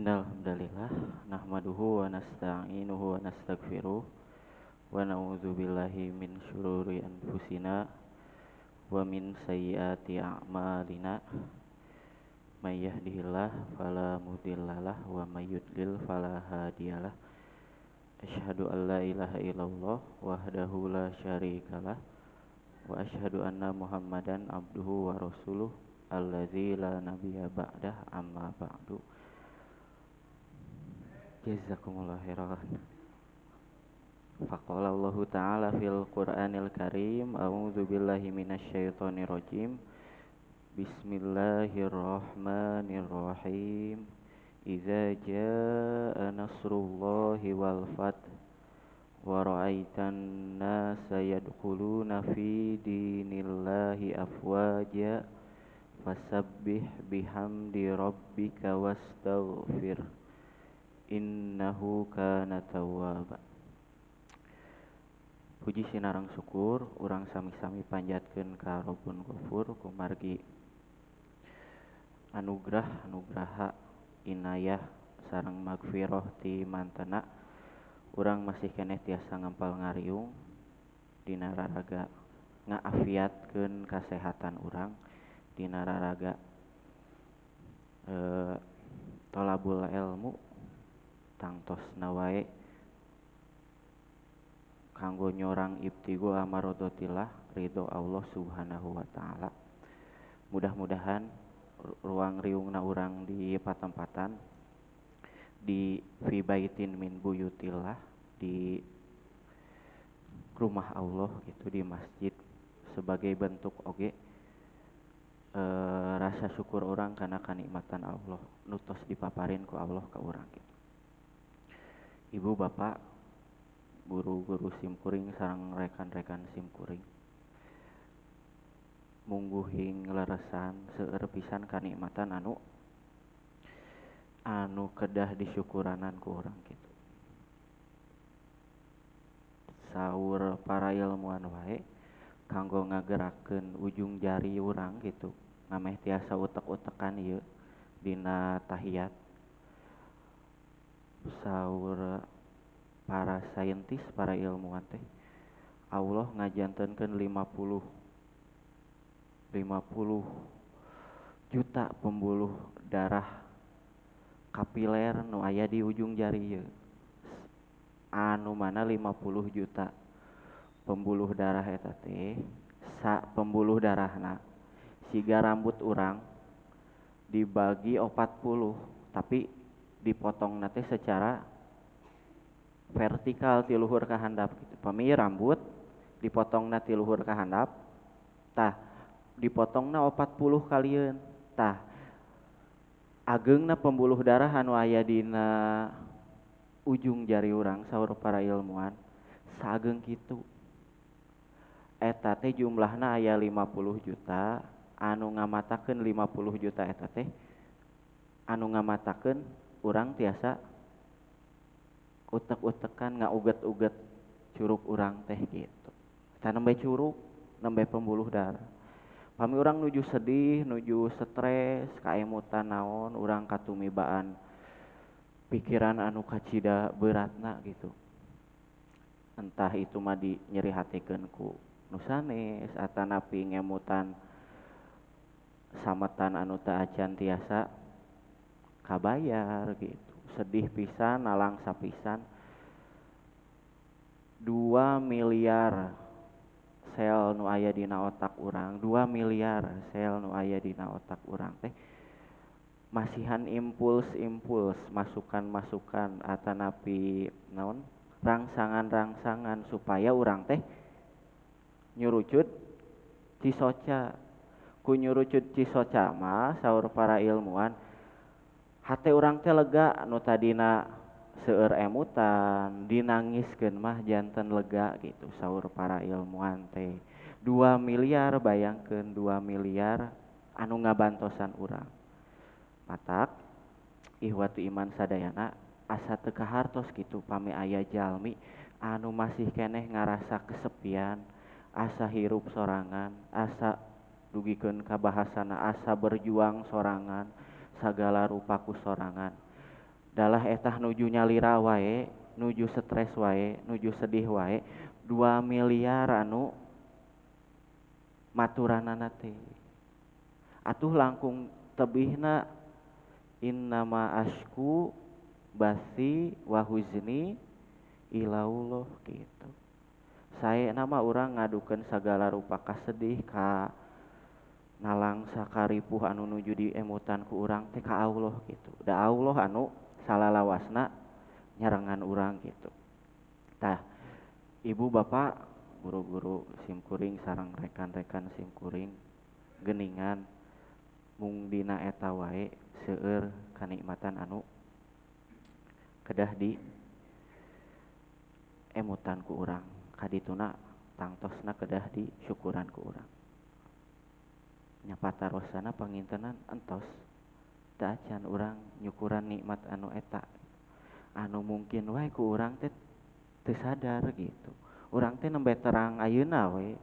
Innal hamdalillah nahmaduhu wa nasta'inuhu wa nastaghfiruh wa na'udzu billahi min syururi anfusina wa min sayyiati a'malina may yahdihillah fala mudhillalah wa may yudlil fala hadiyalah asyhadu an la ilaha illallah wahdahu la syarikalah wa asyhadu anna muhammadan abduhu wa rasuluh allazi la nabiyya ba'dah amma ba'du. Jazakumullah khairan. Faqala Allah Ta'ala fil Qur'anil Karim, a'udzu billahi minasyaitonir rajim. Bismillahirrahmanirrahim. Idza jaa nasrullahi wal fath wa ra'aitan nasa yadkhuluna fi dinillahi afwaja fasabbih bihamdi rabbika wastaghfir innahu kana tawwaba. Puji sinarang syukur urang sami-sami panjatkeun ka Rabbun Ghafur kumargi anugraha inayah sareng magfirah ti mantena urang masih keneh tiasa ngampal ngariung dina raraga ngaafiatkeun kasehatan urang dina raraga tolabul ilmu tangtosna wae kanggo nyorang ibtigu amarodotillah ridho Allah subhanahu wa ta'ala. Mudah-mudahan ruang riungna urang di patempatan di fi baitin min buyutillah, di rumah Allah gitu, di masjid sebagai bentuk oge rasa syukur orang karena kanikmatan Allah nutos dipaparin ku Allah ke urang gitu. Ibu bapak guru-guru simkuring sareng rekan-rekan simkuring mungguhing leresan seueur pisan kanikmatan anu kedah disyukuranan ku urang gitu. Saur para ilmuwan wae kanggo ngagerakeun ujung jari urang gitu ngameh tiasa utek-utekan ieu dina tahiyat. Saur para saintis, para ilmuwan teh Allah ngajantenkeun 50 juta pembuluh darah kapiler nu aya di ujung jari ieu. Anu mana 50 juta pembuluh darah eta teh sa pembuluh darahna siga rambut urang dibagi 40 tapi dipotongna teh secara vertikal ti luhur ka handap gitu. Pami rambut dipotongna ti luhur ka handap tah dipotongna 40 kalieun tah ageungna pembuluh darah anu aya dina ujung jari urang saur para ilmuwan sageung kitu. Eta teh jumlahna aya 50 juta anu ngamatakeun 50 juta eta teh anu ngamatakeun urang tiasa utek-utekan ngauget-uget curug urang teh gitu. Tah nembe curug, nembe pembuluh darah. Pami urang nuju sedih, nuju stres, kaemutan naon, urang katumibaan pikiran anu kacida beratna gitu. Entah itu mah di nyeri hatikeun ku nu sanes atanapi ngemutan sametan anu teu acan tiasa kabayar gitu. Sedih pisan, nalang sapisan. 2 miliar sel nu aya dina otak urang, 2 miliar sel nu aya dina otak urang teh masihan impuls-impuls, masukan-masukan atanapi naon? Rangsangan-rangsangan supaya urang teh nyurucut cisoca. Ku nyurucut cisoca mah saur para ilmuwan hate urang teh lega nu tadina seueur emutan dinangiskeun mah janten lega gitu saur para ilmuwan teh. 2 miliar bayangkeun 2 miliar anu ngabantosan urang. Matak ihwatu iman sadayana asa teu kahartos kitu pami aya jalmi anu masih keneh ngarasa kesepian, asa hirup sorangan, asa dugikeun ka bahasana asa berjuang sorangan, sagala rupaku sorangan. dalah etah nuju nyalira wae, nuju stres wae, nuju sedih wae, 2 miliar anu maturanana teh. Atuh langkung tebihna innama asku basi wa huzni ilaullah gitu. Saya nama orang ngadukeun sagala rupa kasedih ka nalang sakaripuh anu nuju di emutan ku urang teh ka Allah gitu. Da Allah anu salalawasna nyarengan urang gitu. Tah, ibu bapak, guru-guru simkuring sareng rekan-rekan simkuring geuningan mung dina eta wae seueur kanikmatan anu kedah di emutan ku urang. Kadituna tangtosna kedah di syukuran ku urang. Nya patarosana pangintenan entos da acan urang nyukuran nikmat anu eta. Anu mungkin wae ku urang teh teu sadar gitu. Urang teh nembe terang ayeuna we.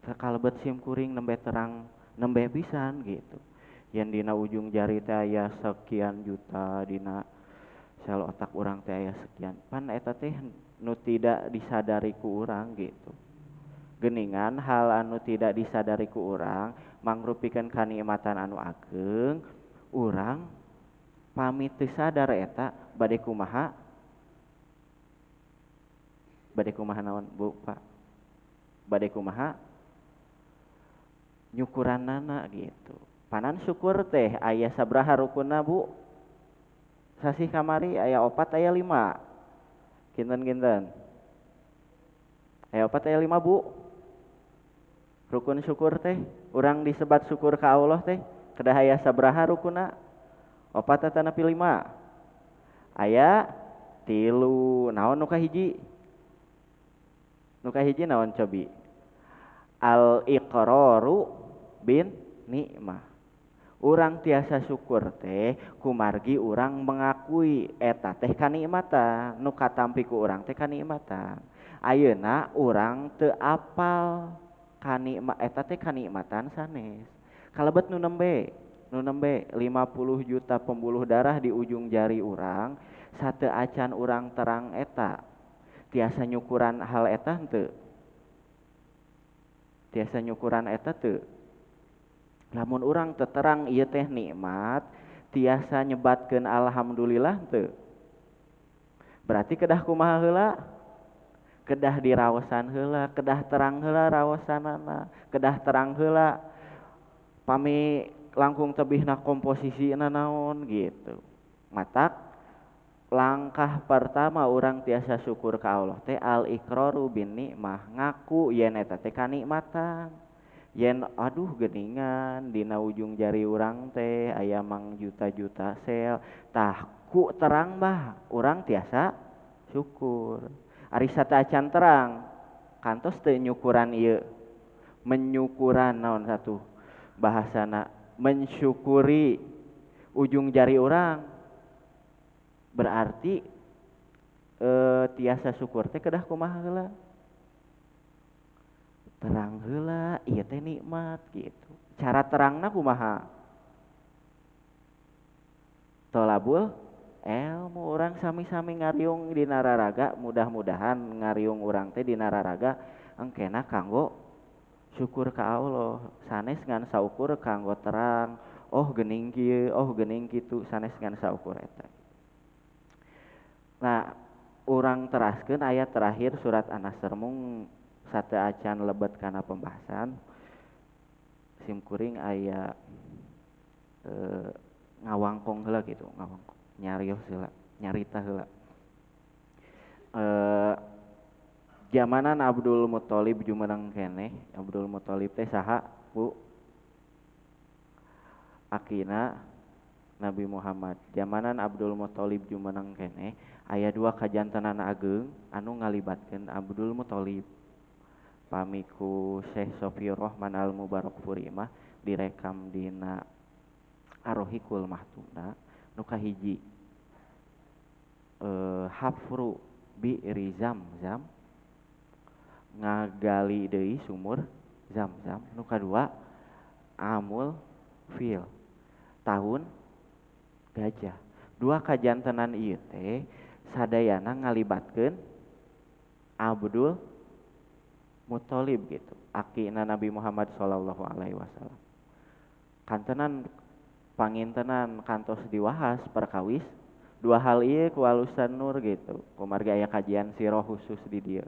Sakalebet simkuring nembe terang nembe pisan gitu. Yen dina ujung jari teh aya sekian juta, dina sel otak urang teh aya sekian. Pan eta teh nu tidak disadari ku urang gitu. Geuningan hal anu tidak disadari ku urang mangrupikeun kanikmatan anu ageng, urang pamit teu sadar eta bade kumaha? Bade kumaha naon Bu, Pak? Bade kumaha? Nyukuranana gitu. Panan syukur teh aya sabraha rukunna Bu? Sasih kamari aya 4 aya 5. Kinten-kinten. Aya 4 aya 5 Bu. Rukun syukur teh urang disebat syukur ka Allah teh kedah aya sabraha rukunna? 4 atau nepi 5? Aya 3. Naon nu kahiji? Nu kahiji naon cobi? Al iqraru bin nikmah. Urang tiasa syukur teh kumargi urang mengakui eta teh kanikmatan, nu katampi ku urang teh kanikmatan. Ayeuna urang teu apal kanikmat eta teh kanikmatan sanes. Kalebet nu nembe 50 juta pembuluh darah di ujung jari urang, sateu acan urang terang eta. Tiasa nyukuran hal eta henteu? Tiasa nyukuran eta teu? Lamun urang teu terang ieu teh nikmat, tiasa nyebatkeun alhamdulillah teu? Berarti kedah kumaha heula? Kedah diraosan heula, kedah terang heula raosanana, kedah terang heula pami langkung tebihna komposisina naon gitu. Matak langkah pertama urang tiasa syukur ka Allah teh al iqraru bin nikmah, ngaku yen eta teh kanikmatan. Yen aduh geuningan dina ujung jari urang teh aya mang juta-juta sel, tah ku terang bah urang tiasa syukur. Ari sateu acan terang kantos teu nyukuran ieu, menyukuran naon satu bahasana, mensyukuri ujung jari urang. Berarti tiasa syukur teh kedah kumaha heula? Terang heula ieu teh nikmat gitu. Cara terangna kumaha? Tolabul ilmu. Urang sami-sami ngariung di nararaga, mudah-mudahan ngariung urang teh di nararaga engkena kanggo syukur ka Allah. Sanes ngan saukur kanggo terang, oh geuning kieu, oh geuning kitu, sanes ngan saukur eta. Nah, urang teraskeun ayat terakhir surat An-Nasr mung sateu acan lebet kana pembahasan. Simkuring aya ngawangkong heula gitu, ngawangkong nyarios heula, nyarita heula. Zamanan Abdul Muthalib jumeneng keneh. Abdul Muthalib teh saha Bu? Akina Nabi Muhammad. Zamanan Abdul Muthalib jumeneng keneh aya 2 kajantenan ageung anu ngalibatkeun Abdul Muthalib. Pamiku Syekh Sofiur Rahman Al Mubarakfuri mah direkam dina Ar-Rahiqul Mahtuna nu kahiji hafru bi'ri Zamzam, ngagali deui sumur Zamzam. Nu kadua amul fil, tahun gajah. Dua kajantenan ieu teh sadayana ngalibatkeun Abdul Muthalib gitu, akina Nabi Muhammad sallallahu alaihi wasallam. Kantenan pangintenan kantos diwahas perkawis dua hal ieu ku alusan nur gitu. Kumargi aya kajian sirah khusus di dieu.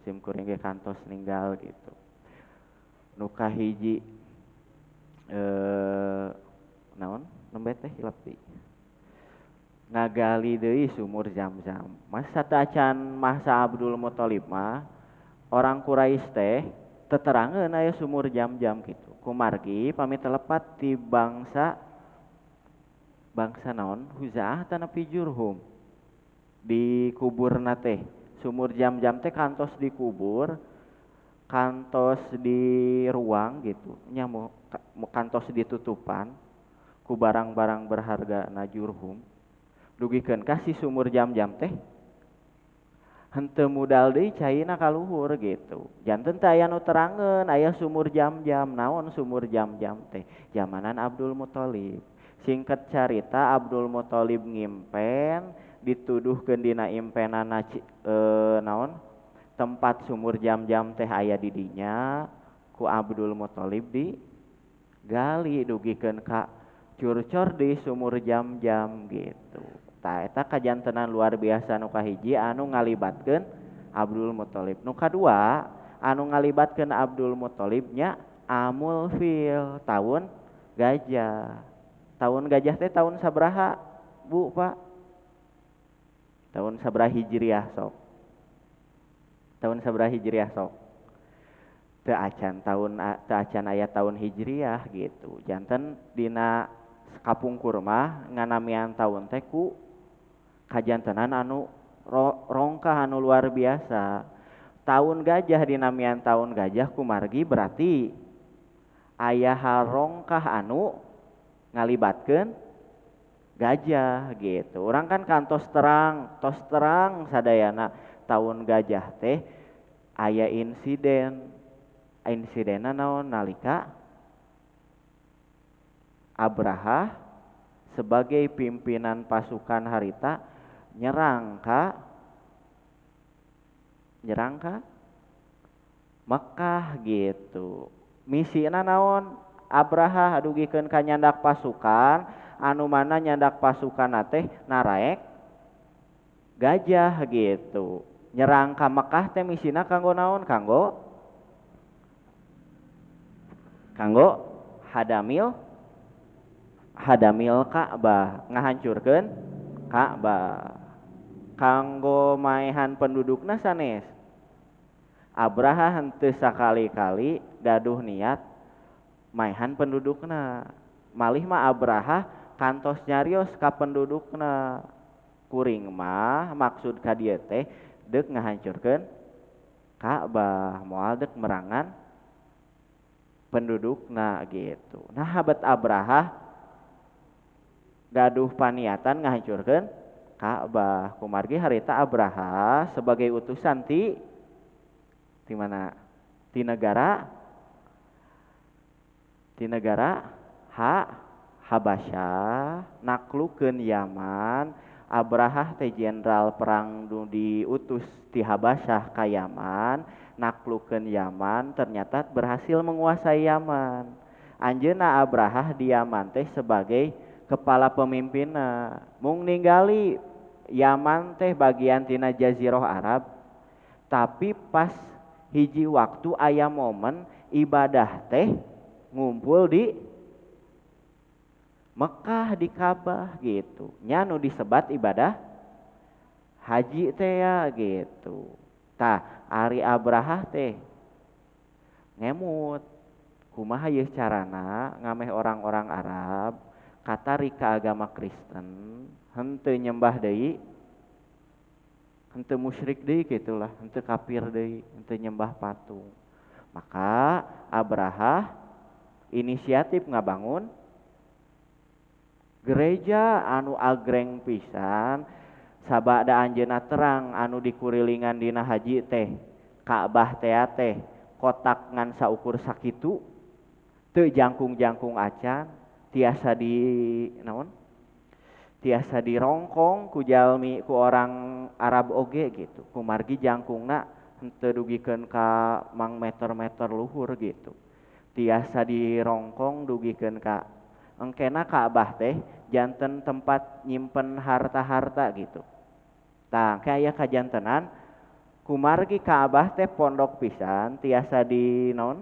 Sim kuring ge kantos ninggal gitu. Nu kahiji naon? Nembe teh hilap deui. Ngagali deui sumur Zam-Zam. Masa teu acan masa Abdul Muthalib mah orang Quraisy teh teterangeun aya sumur Zam-Zam gitu. Kumargi pami telepat ti bangsa naon Huzaah tanapi Jurhum di kuburna teh sumur Zam-Zam teh kantos dikubur, kantos di ruang gitu nya kantos ditutupan ku barang-barang berharga na Jurhum dugikeun ka si sumur Zam-Zam teh henteu modal deui caina ka luhur gitu. Janten teh aya nu terangeun aya sumur Zam-Zam. Naon sumur Zam-Zam teh? Zamanan Abdul Muthalib. Singkat carita Abdul Muthalib ngimpen dituduhkeun dina impenana naon? Tempat sumur Zam-Zam teh aya di dinya ku Abdul Muthalib digali dugikeun ka curcor di sumur Zam-Zam gitu. Tah eta kajantenan luar biasa nu kahiji anu ngalibatkeun Abdul Muthalib. Nu kadua anu ngalibatkeun Abdul Muthalib nya Amul Fil, tahun gajah. Tahun gajah teh tahun sabaraha, Bu, Pak? Tahun sabaraha Hijriah sok? Tahun sabaraha Hijriah sok? Teu acan aya tahun Hijriah gitu. Janten dina kapungkur mah nganamian tahun teh ku kajantenan anu rongkah anu luar biasa. Tahun gajah dinamian tahun gajah kumargi berarti aya hal rongkah anu ngalibatkeun gajah gitu. Urang kan kantos terang sadayana tahun gajah teh aya insidenna naon nalika Abraha sebagai pimpinan pasukan harita nyerang ka Mekkah gitu. Misina naon? Abraha dugikeun ka nyandak pasukan anu mana nyandak pasukan teh naraek gajah gitu. Nyerang ka Mekkah teh misina kanggo naon? Kanggo hadamil Ka'bah, ngahancurkeun Ka'bah. Kanggo maehan pendudukna sanes. Abraha henteu sakali-kali gaduh niat maehan pendudukna. Malih mah Abraha kantos nyarios ka pendudukna. Kuring mah maksud ka dieu teh deuk ngahancurkeun Ka'bah, moal deuk merangan pendudukna gitu. Nah habat Abraha gaduh paniatan ngahancurkeun Ka'bah. Kumargi harita Abraha sebagai utusan ti mana? Ti negara Habasyah naklukeun Yaman. Abraha teh jenderal perang nu diutus ti Habasyah ka Yaman, naklukeun Yaman, ternyata berhasil menguasai Yaman. Anjeunna Abraha di Yaman teh sebagai kepala pemimpinna. Mung ningali Yaman teh bagian tina Jazirah Arab, tapi pas hiji waktu aya momen ibadah teh ngumpul di Mekkah di Ka'bah gitu. Nya nu disebat ibadah haji teh ya gitu. Tah ari Abraha teh ngemut kumaha ieu carana ngameh orang-orang Arab katari ka agama Kristen henteu nyembah deui, henteu musyrik deui gitulah, henteu kafir deui, henteu nyembah patung. Maka Abraha inisiatif ngabangun gereja anu agreng pisan sabada anjeunna terang anu dikurilingan dina haji teh Ka'bah teh kotak ngan saukur sakitu teu jangkung-jangkung acan tiasa tiasa dirongkong ku jalmi ku orang Arab oge gitu kumargi jangkungna henteu dugikeun ka mang meter-meter luhur gitu tiasa dirongkong dugikeun ka engkena Ka'bah teh janten tempat nyimpen harta-harta gitu tah kayak kajantenan kumargi Ka'bah teh pondok pisan tiasa di naon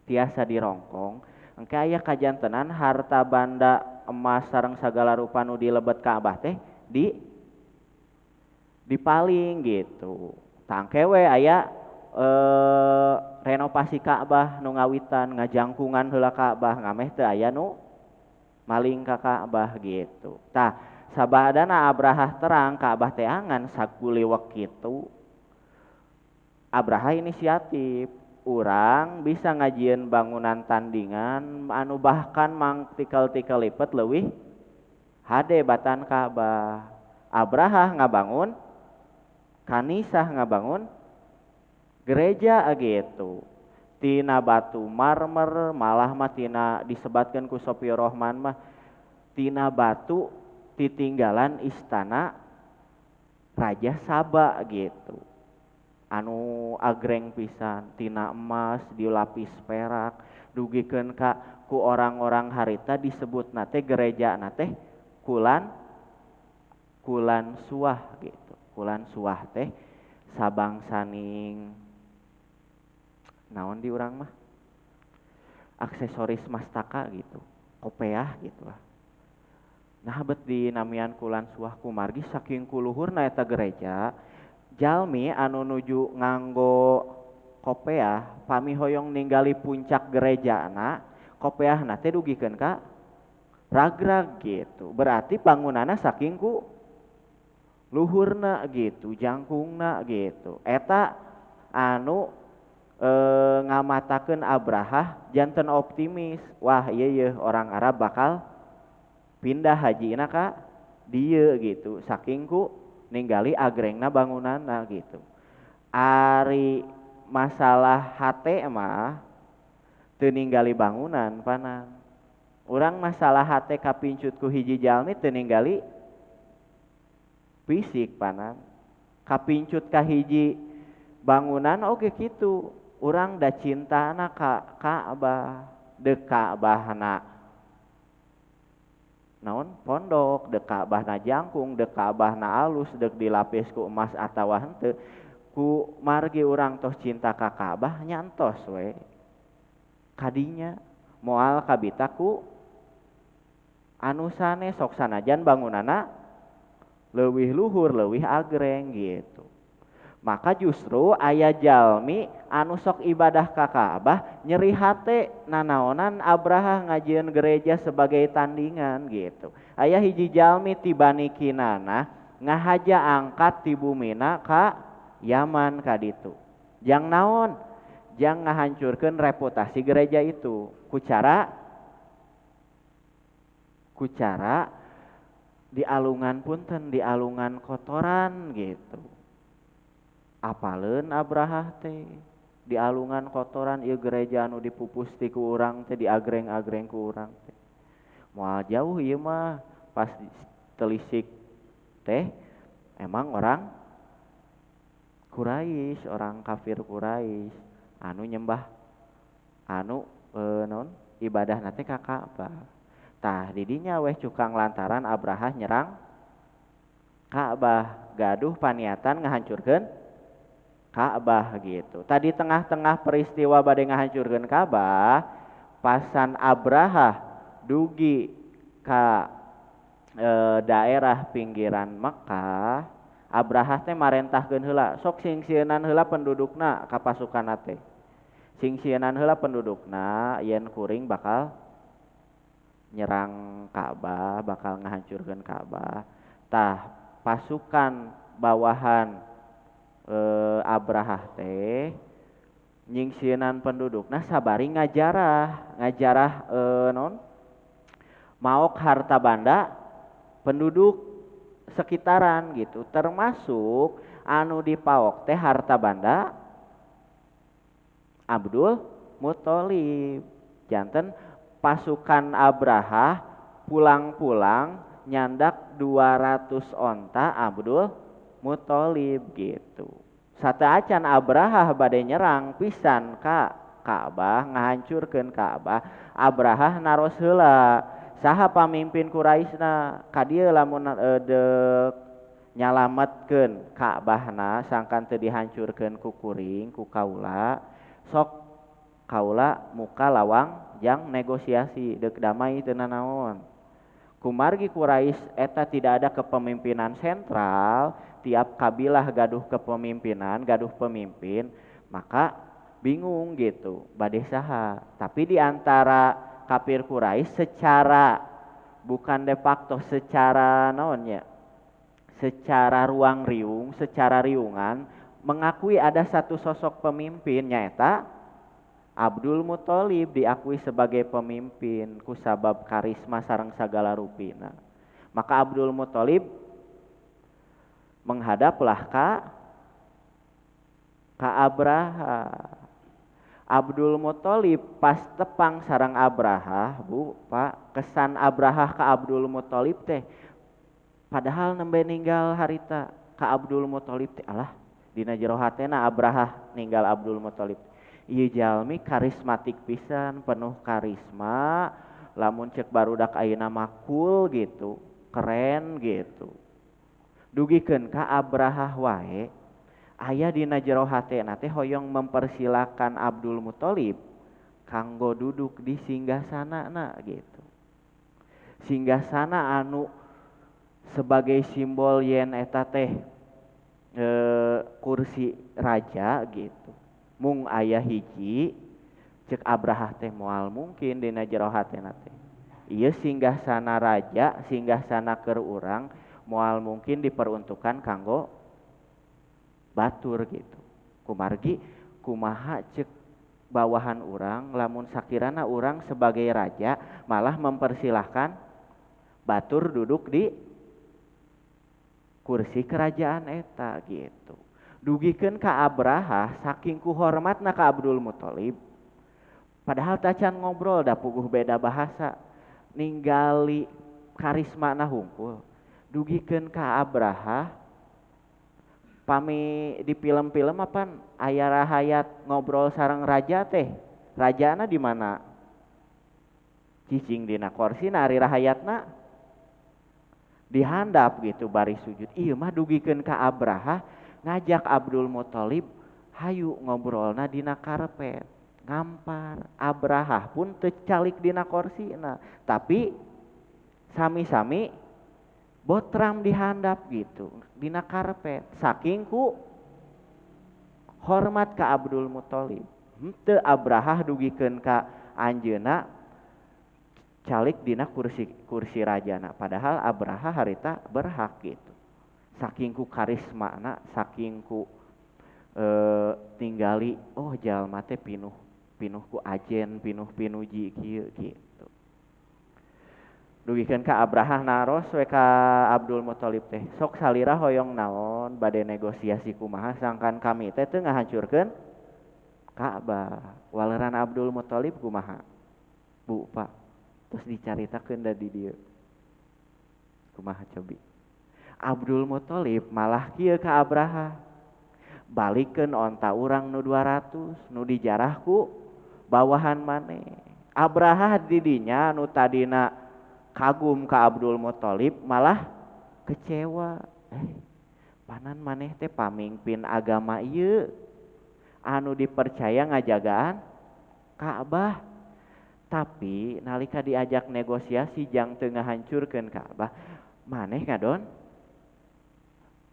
tiasa dirongkong engke aya kajantenan harta banda emas sareng sagala rupa nu dilebet Ka'bah teh dipaling gitu tangke we aya renovasi Ka'bah nu ngawitan ngajangkungan heula Ka'bah ngameh teu aya nu maling ka Ka'bah gitu tah sabadana Abrahah terang Ka'bah teh angan sakuliwek kitu Abraha inisiatif urang bisa ngajieun bangunan tandingan anu bahkan mang tikel-tikel lipet leuwih hade batan Ka'bah Abraha ngabangun kanisah ngabangun gereja gitu tina batu marmer malah mah tina disebatkeun ku Sofiur Rohman mah tina batu titinggalan istana Raja Saba gitu anu agreng pisan tina emas dilapis perak dugikeun ka ku orang-orang harita disebutna teh gereja na teh kulan kulan suah gitu kulan suah teh sabangsaning naon di urang mah aksesoris mastaka gitu kopeah gitu lah nah bet di namian kulan suah kumargi saking kuluhurna eta gereja jalmi anu nuju nganggo kopeah pami hoyong ninggali puncak gerejana kopeahna teh dugikeun ka ragrag gitu berarti bangunana saking ku luhurna gitu jangkungna gitu eta anu ngamatakeun Abrahah janten optimis wah ieu yeuh orang Arab bakal pindah hajina ka dieu gitu saking ku ninggali agrengna bangunanna gitu ari masalah hate mah teu ninggali bangunan panan urang masalah hate kapincut ku hiji jalmi teu ninggali fisik panan kapincut ka hiji bangunan oge kitu urang da cintana ka Ka'bah deuk Ka'bahna naon pondok deuk Ka'bahna jangkung deuk Ka'bahna alus deuk dilapis ku emas atawa henteu ku margi urang tos cinta ka Ka'bah nyantos we kadinya moal kabita ku anu sanes sok sanajan bangunana leuwih luhur leuwih agreng gitu maka justru aya jalmi anu sok ibadah ka Ka'bah nyeri hate nanaonan Abraha ngajieun gereja sebagai tandingan gitu aya hiji jalmi tibanikinana ngahaja angkat ti bumina ka Yaman ka ditu jang naon jang ngahancurkeun reputasi gereja itu ku cara di alungan punten di alungan kotoran gitu apaleun Abraha teh di alungan kotoran ieu gereja anu dipupus ti ku urang teh diagreng-agreng ku urang teh moal jauh ieu mah pas telisik teh emang orang Quraisy orang kafir Quraisy anu nyembah anu naon ibadahna teh ka Ka'bah tah didinya weh cukang lantaran Abraha nyerang Ka'bah gaduh paniatan ngahancurkeun Ka'bah gitu. Tadi tengah-tengah peristiwa bade ngahancurkeun Ka'bah, pasan Abraha dugi ka daerah pinggiran Mekah, Abraha teh marentahkeun heula, sok singsieunan heula pendudukna ka pasukanna teh. Singsieunan heula pendudukna yen kuring bakal nyerang Ka'bah, bakal ngahancurkeun Ka'bah. Tah pasukan bawahan Abraha teh nyingsieunan pendudukna sabari ngajarah non maok harta banda penduduk sekitaran gitu termasuk anu dipaok teh harta banda Abdul Muthalib janten pasukan Abraha pulang-pulang nyandak 200 onta Abdul Muthalib gitu. Sataacan Abraha bade nyerang pisan ka Ka'bah ngahancurkeun Ka'bah, Abraha naros heula saha pamimpin Quraisna ka dieu lamun deuk nyalametkeun Ka'bahna sangkan teu dihancurkeun ku kuring ku kaula, sok kaula muka lawang jang negosiasi deuk damai teu nanaon. Kumargi Quraisy eta tidak ada kepemimpinan sentral, tiap kabilah gaduh kepemimpinan, gaduh pemimpin, maka bingung gitu bade saha. Tapi di antara kafir Quraisy secara bukan de facto, secara naonnya, secara ruang riung, secara riungan mengakui ada satu sosok pemimpin nyaeta Abdul Muthalib, diakui sebagai pemimpin ku sabab karisma sareng sagala rupina. Maka Abdul Muthalib menghadaplah ka Abraha. Abdul Muthalib pas tepang sareng Abraha, Bu, Pak, kesan Abraha ka Abdul Muthalib teh padahal nembe ninggal harita ka Abdul Muthalib teh alah dina jero hatena Abraha ninggal Abdul Muthalib. Ieu jalmi karismatik pisan, penuh karisma, lamun cek barudak ayeuna mah cool gitu, keren gitu. Dugikeun ka Abraha wae aya dina jero hatena teh hoyong mempersilakan Abdul Muthalib kanggo duduk di singgasanana gitu. Singgasana anu sebagai simbol yen eta teh kursi raja gitu. Mung aya hiji cek Abraha teh moal mungkin dina jero hatena teh ieu singgasana raja, singgasana keur urang moal mungkin diperuntukkan kanggo batur gitu. Kumargi kumaha cek bawahan urang lamun sakirana urang sebagai raja malah mempersilahkan batur duduk di kursi kerajaan eta gitu. Dugikeun ka Abraha saking ku hormatna ka Abdul Muthalib, padahal tacan ngobrol da puguh beda bahasa, ninggali karismana hungkul. Dugikeun ka Abraha pami di film-film apan aya rahayat ngobrol sareng raja teh, rajana di mana? Cicing dina korsina ari rahayatna dihandap gitu bari sujud. Ieu mah dugikeun ka Abraha ngajak Abdul Muthalib hayu ngobrolna dina karpet ngampar. Abraha pun teu calik dina korsina tapi sami-sami botram dihandap gitu dina karpet saking ku hormat ka Abdul Muthalib. Henteu Abraha dugikeun ka anjeunna calik dina kursi rajana, padahal Abraha harita berhak gitu. Saking ku karismana, saking ku tinggali oh jalma teh pinuh ku ajen, pinuh pinuji kieu gitu. Dugikeun ka Abraha naros we ka Abdul Muthalib teh sok salira hoyong naon bade negosiasi kumaha sangkan kami teh teu ngahancurkeun Ka'bah. Waleran Abdul Muthalib kumaha? Bu, Pak. Terus dicaritakeun da di dieu. Kumaha cobi? Abdul Muthalib malah kieu ka Abraha. Balikeun onta urang nu 200 nu dijarah ku bawahan maneh. Abraha didinya nu tadina kagum ka Abdul Muthalib malah kecewa. Panan maneh teh pamimpin agama ieu anu dipercaya ngajagaan Ka'bah. Tapi nalika diajak negosiasi jang teu ngahancurkeun Ka'bah, maneh ngadon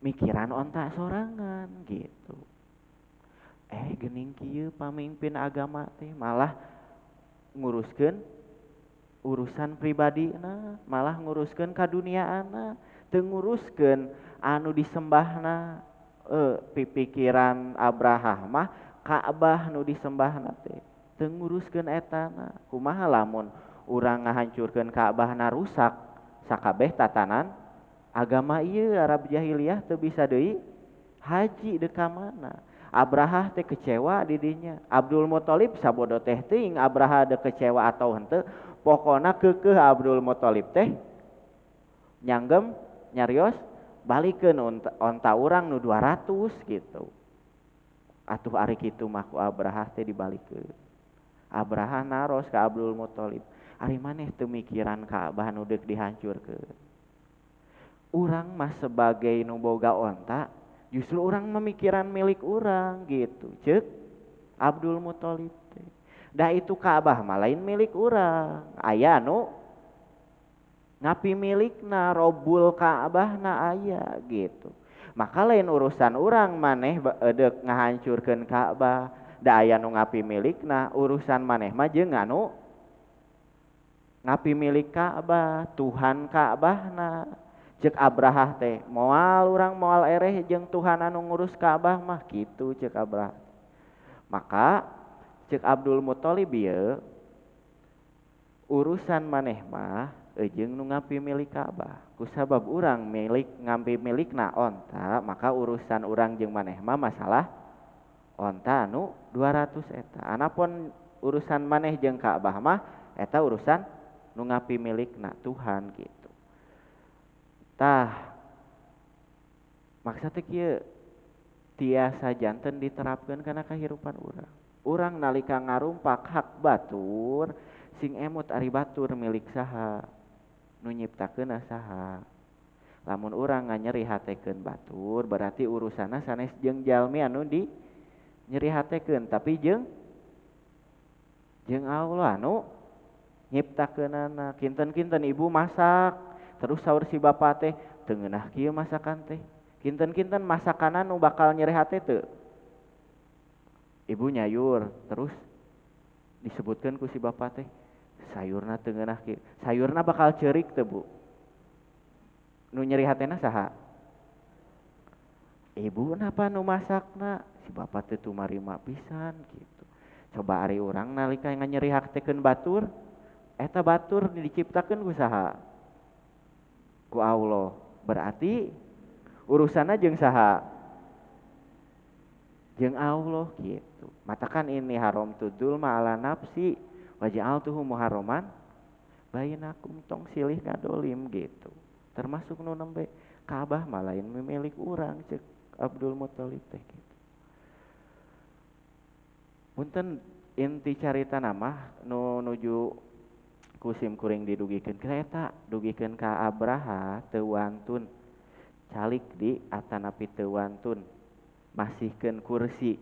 mikiran onta sorangan gitu. Geuning kieu pamimpin agama teh malah nguruskeun urusan pribadina, malah nguruskeun kaduniaana, teu nguruskeun anu disembahna. Pipikiran Abraha mah Ka'bah nu disembahna teh teu nguruskeun etana. Kumaha lamun urang ngahancurkeun Ka'bahna rusak sakabeh tatanan agama ieu Arab jahiliyah teu bisa deui haji deuk ka mana. Abraha teh kecewa di dinya. Abdul Muthalib sabodo teh teuing Abraha teu kecewa atau henteu, pokona keukeuh Abdul Muthalib teh nyanggem nyarios balikeun onta urang nu 200 gitu. Atuh ari kitu mah ku Abraha teh dibalikeun. Abraha naros ka Abdul Muthalib. Ari maneh teu mikiran Ka'bah nu deuk dihancurkeun. Urang mah sebagai nu boga onta, justru urang memikiran milik urang gitu. Ceuk Abdul Muthalib teh. Da itu Ka'bah mah lain milik urang. Aya nu ngapi milikna robul Ka'bahna aya gitu. Maka lain urusan urang maneh deuk ngahancurkeun Ka'bah. Da aya nu ngapi milikna, urusan maneh mah jeung anu ngapi milik Ka'bah, Tuhan Ka'bahna. Cek Abraha teh moal urang moal ereh jeung Tuhan anu ngurus Ka'bah mah kitu cek Abraha. Maka cek Abdul Muthalib ieu urusan maneh mah jeung nu ngapi milik Ka'bah. Kusabab urang milik ngapi milikna onta, maka urusan urang jeung maneh mah masalah onta anu 200 eta. Anapun urusan maneh jeung Ka'bah mah eta urusan nu ngapi milikna Tuhan gitu. Tah maksudnya kieu tiasa janten diterapkeun kana kahirupan urang. Urang nalika ngarumpak hak batur sing emut ari batur milik saha nu nyiptakeun saha. Lamun urang nganyeri hatekeun batur berarti urusanna sanes jeung jalmi anu di nyeri hatekeun tapi jeung Allah anu nyiptakeunana. Kinten-kinten ibu masak terus saur si bapa teh teu ngeunah kieu masakan teh. Kinten-kinten masakanan nu bakal nyeri hate teu. Ibu nyayur terus disebutkeun ku si bapa teh sayurna teu ngeunah kieu. Sayurna bakal ceurik teu Bu? Nu nyeri hatena saha? Ibu napa nu masakna? Si bapa teh tumarima pisan gitu. Coba ari urang nalika nganyeri hatekeun batur, eta batur diciptakeun ku saha? Ku Allah. Berarti urusanna jeung saha? Jeung Allah gitu. Matakan ini haram tudul ma'ala nafsi waja'altuhu muharraman bainakum, tong silih ngadolim gitu. Termasuk nu nembe Ka'bah mah lain milik urang cek Abdul Muthalib teh gitu. Punten inti carita mah nu nuju kusim kuring didugikeun ka eta, dugikeun ka Abraha teu wantun calik di atanapi teu wantun masihkeun kursi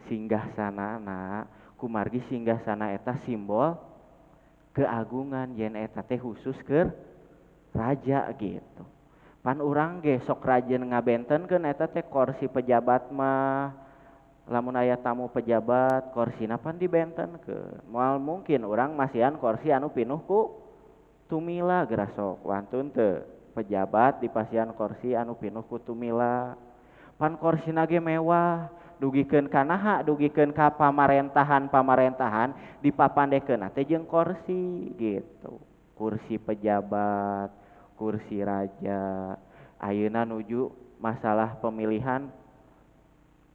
singgasanana kumargi singgasana eta simbol keagungan yen eta teh khusus keur raja gitu. Pan urang ge sok rajin ngabentenkeun eta teh kursi pejabat mah lamun aya tamu pejabat korsina pan dibentenkeun. Moal mungkin urang masihan kursi anu pinuh ku tumila geura sok wantun teu pejabat dipasihan kursi anu pinuh ku tumila. Pan korsina ge mewah dugikeun ka naha? Dugikeun ka pamarentahan dipapandekeun teh jeung kursi gitu. Kursi pejabat, kursi raja. Ayeuna nuju masalah pemilihan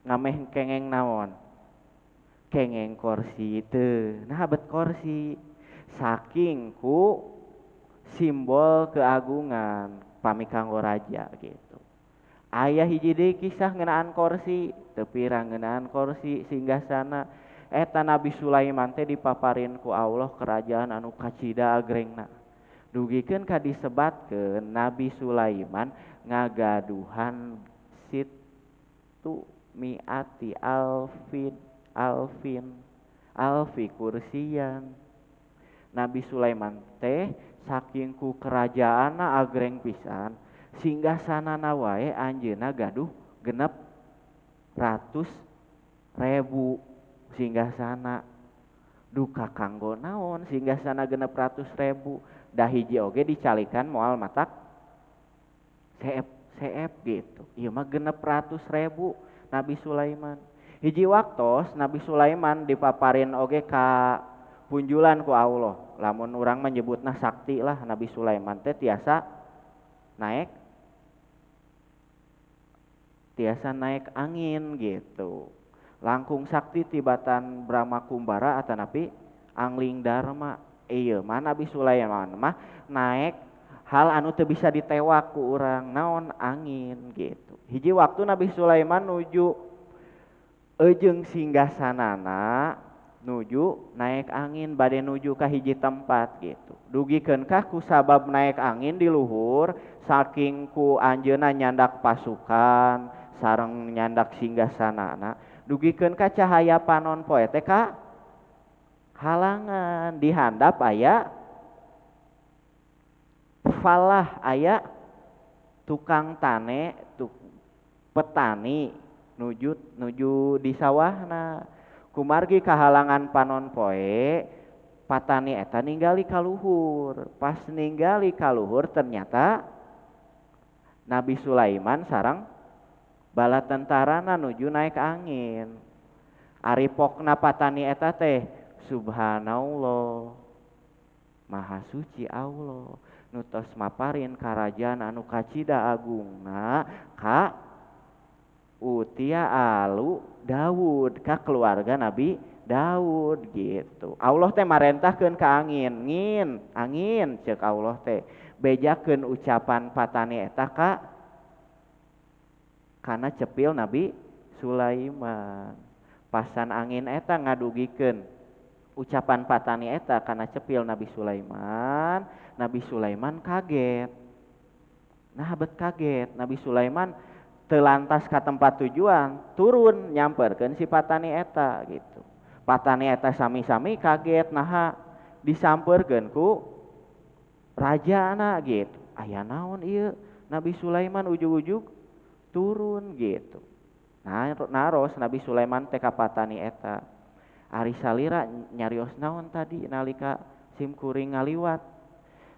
ngameh kengeng naon? Kengeng kursi teu. Nah bet kursi saking ku simbol keagungan pami kanggo raja gitu. Aya hiji deui kisah ngeunaan kursi, teu pirang ngeunaan kursi singgasana eta Nabi Sulaiman teh dipaparin ku Allah kerajaan anu kacida agrengna. Dugikeun ka disebatkeun Nabi Sulaiman ngagaduhan situ miati alfi kursian. Nabi Sulaiman teh saking ku kerajaanna agreng pisan singgasanana wae anjeunna gaduh 600.000 singgasana. Duka kanggo naon singgasana 600.000? Da hiji oge dicalikan moal matak seep gitu. Ieu mah 600.000 Nabi Sulaiman. Hiji waktos Nabi Sulaiman dipaparin oge ka punjulan ku Allah. Lamun urang menyebutna sakti lah, Nabi Sulaiman teh tiasa naik angin gitu. Langkung sakti tibatan Brahma Kumbara atanapi angling Dharma. Ieu mah Nabi Sulaiman mah naik hal anu teu bisa ditewak ku urang naon angin gitu. Hiji waktu Nabi Sulaiman nuju jeung singgasanana nuju naik angin bade nuju ka hiji tempat gitu. Dugikeun kah ku sabab naik angin di luhur saking ku anjeunna nyandak pasukan sareng nyandak singgasanana dugikeun ka cahaya panon poe teh ka halangan di handap aya falah aya tukang tane petani nuju nuju di sawahna kumargi kahalangan panon poe patani eta ninggali kaluhur pas ninggali kaluhur ternyata Nabi Sulaiman sareng bala tentarana nuju naik angin ari pokna patani eta teh subhanallah maha suci Allah nutos maparin karajaan anu kacida agungna ka utia alu Daud ka keluarga Nabi Daud gitu. Allah teh marentahkeun ka angin, angin ceuk Allah teh bejakeun ucapan patani eta ka kana cepil Nabi Sulaiman. Pasan angin eta ngadugikeun ucapan patani eta kana cepil Nabi Sulaiman. Nabi Sulaiman kaget. Nah bet kaget Nabi Sulaiman telantas ke tempat tujuan turun nyamperkeun si patani eta gitu. Patani eta sami-sami kaget naha disampeurkeun ku rajana gitu. Aya naon ieu? Nabi Sulaiman ujug-ujug turun gitu. Nah naros Nabi Sulaiman teh ka patani eta. Ari salira nyarios naon tadi nalika simkuring ngaliwat.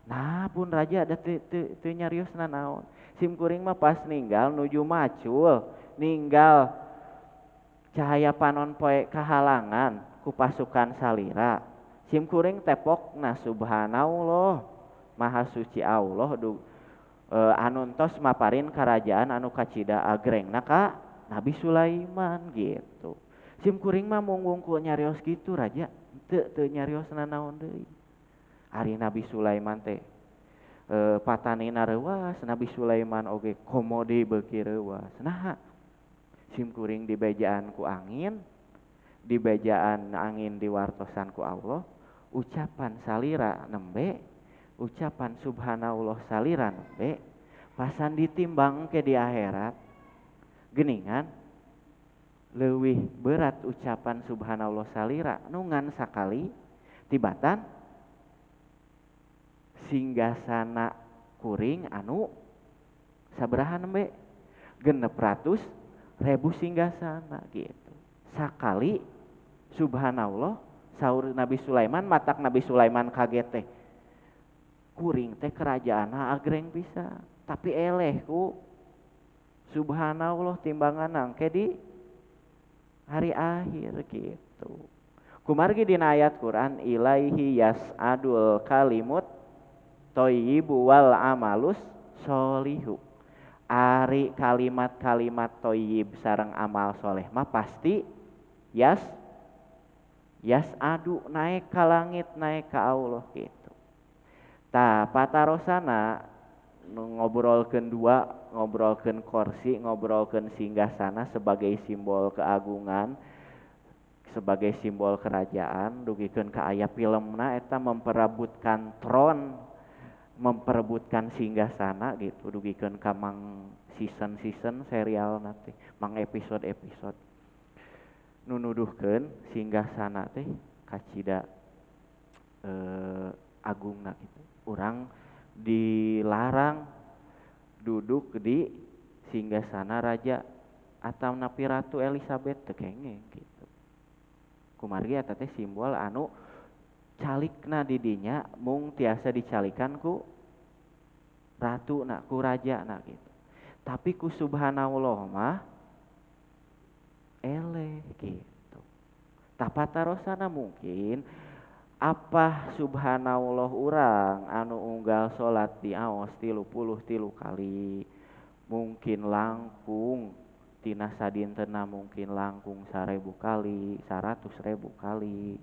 Nah pun raja ada teu nyariosna naon. Simkuring mah pas ninggal nuju macul, ninggal cahaya panon poe kahalangan ku pasukan salira. Simkuring tepokna subhanallah maha suci Allah anuntos maparin kerajaan anu kacida agrengna ka Nabi Sulaiman gitu. Simkuring mah mung nyarios gitu raja, teu nyariosna naon deui. Ari Nabi Sulaiman teh patanina reuas Nabi Sulaiman oge komode beuki reuas. Nah simkuring dibejaan ku angin, dibejaan angin diwartosan ku Allah, ucapan salira nembe, ucapan subhanallah salira nembe, pasan ditimbang ke di akhirat geuningan leuwih berat ucapan subhanallah salira nungan sakali tibatan singgasana kuring anu sabaraha nembe 600.000 singgasana gitu. Sakali subhanallah saur Nabi Sulaiman matak Nabi Sulaiman kaget teh. Kuring teh kerajaanna agreng pisan, tapi eleh ku subhanallah timbangan ke di hari akhir gitu. Kumargi dina ayat Quran ilaihi yas'adul kalimut thayyibu wal amalus sholihu. Ari kalimat-kalimat thayyib sareng amal soleh mah pasti yas'adu naik ka langit naik ka Allah gitu. Tah patarosana ngobrolkeun dua, ngobrolkeun kursi, ngobrolkeun singgasana sebagai simbol keagungan, sebagai simbol kerajaan, dugikeun ka aya filmna eta memperebutkan tron, memperebutkan singgasana gitu, dugikeun ka mang season serial nanti, mang episode nu nuduhkeun singgasana teh kacida agungna gitu. Urang dilarang duduk di singgasana raja atau napi Ratu Elizabeth teu kengeng gitu. Kumargi eta teh simbol anu calikna di dinya mung tiasa dicalikan ku ratuna, ku rajana gitu. Tapi ku subhanallah mah eleh gitu. Tapatarosana mungkin apa subhanallah urang anu unggal salat di aos 33 kali mungkin langkung tina sadintenna mungkin langkung 1000 kali 100.000 kali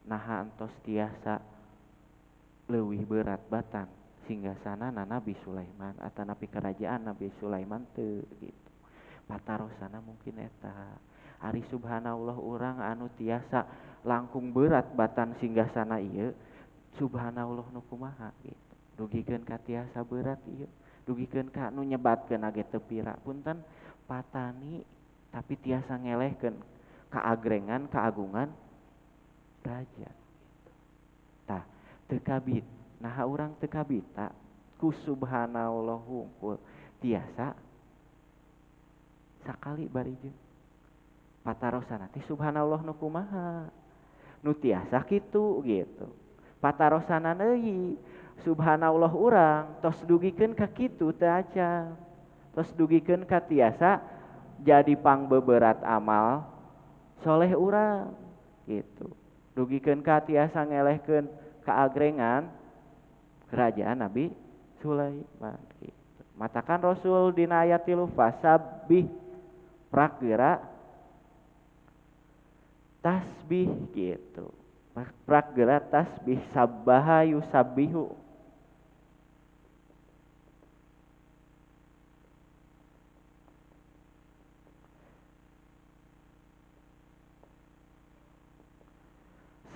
nah antos tiasa leuwih berat batan singgasana Nabi Sulaiman atanapi kerajaan Nabi Sulaiman teu gitu. Patarosana mungkin eta ari subhanallah urang anu tiasa langkung berat batan singgasana ieu subhanallah nu kumaha gitu dugikeun ka tiasa berat ieu dugikeun ka nu nyebatkeun age teu pira punten patani tapi tiasa ngelehkeun kaagrengan kaagungan raja tah teu kabit nah urang teu kabita ku subhanallah hungkul tiasa sakali bari jeung patarosana teh subhanallah nu kumaha nu tiasa kitu gitu patarosana deui subhanallah urang tos dugikeun ka kitu teu acan tos dugikeun ka tiasa jadi pangbeberat amal soleh urang gitu dugikeun ka tiasa ngelehkeun kaagrengan kerajaan Nabi Sulaiman gitu matakan Rasul dina ayat 3 fasabih prakgeura tasbih gitu prakgeura tasbih sabbaha yusabbihu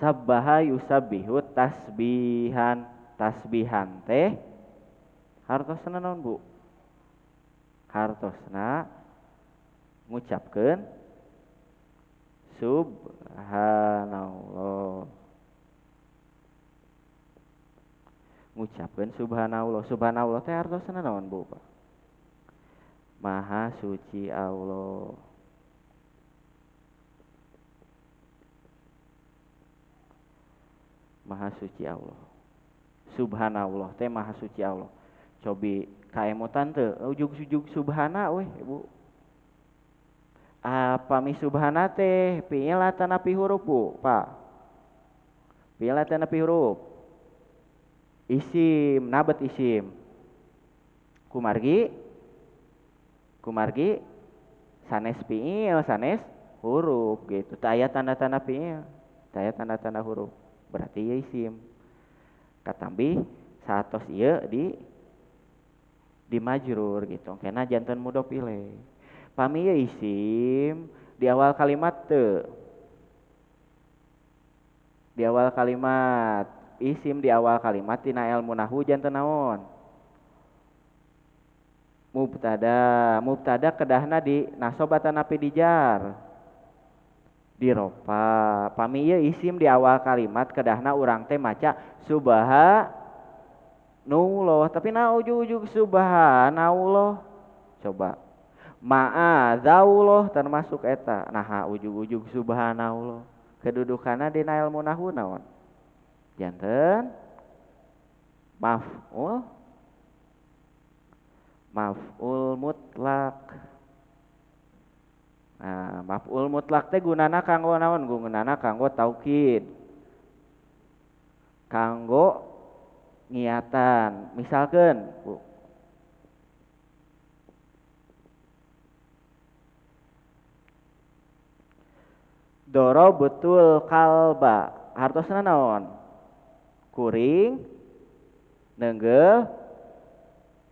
sabbaha yusabbihu tasbihan tasbihan teh hartosna naon Bu hartosna ngucapkeun subhanallah ngucapkeun subhanallah subhanallah teh hartosna naon Bu maha suci Allah maha suci Allah subhanallah teh maha suci Allah cobi kaemutan teu ujug-ujug subhana weh Bu pami subhana teh fi'il atanapi huruf Bu Pak fi'il atanapi huruf isim nabat isim kumargi sanes fi'il sanes huruf gitu teu aya tanda-tanda fi'il teu aya tanda-tanda huruf berarti ieu isim katambi satos ieu di majrur gitu kena janten mudhof ilaih pami ieu isim di awal kalimat teu di awal kalimat isim di awal kalimat tina ilmu nahwu janten naon mubtada kedahna di nasab atanapi dijar di rofa pami ieu isim di awal kalimat kedahna urang teh maca subhanallah tapi na ujug-ujug subhanallah coba ma'adzallah termasuk eta nah ujug-ujug subhanallah kedudukanna dina ilmu nahwu naon janten maf'ul mutlak nah maf'ul mutlak teh gunana kanggo naon gunana kanggo taukid kanggo ngiatan misalkeun doro betul kalba hartosna naon kuring neunggel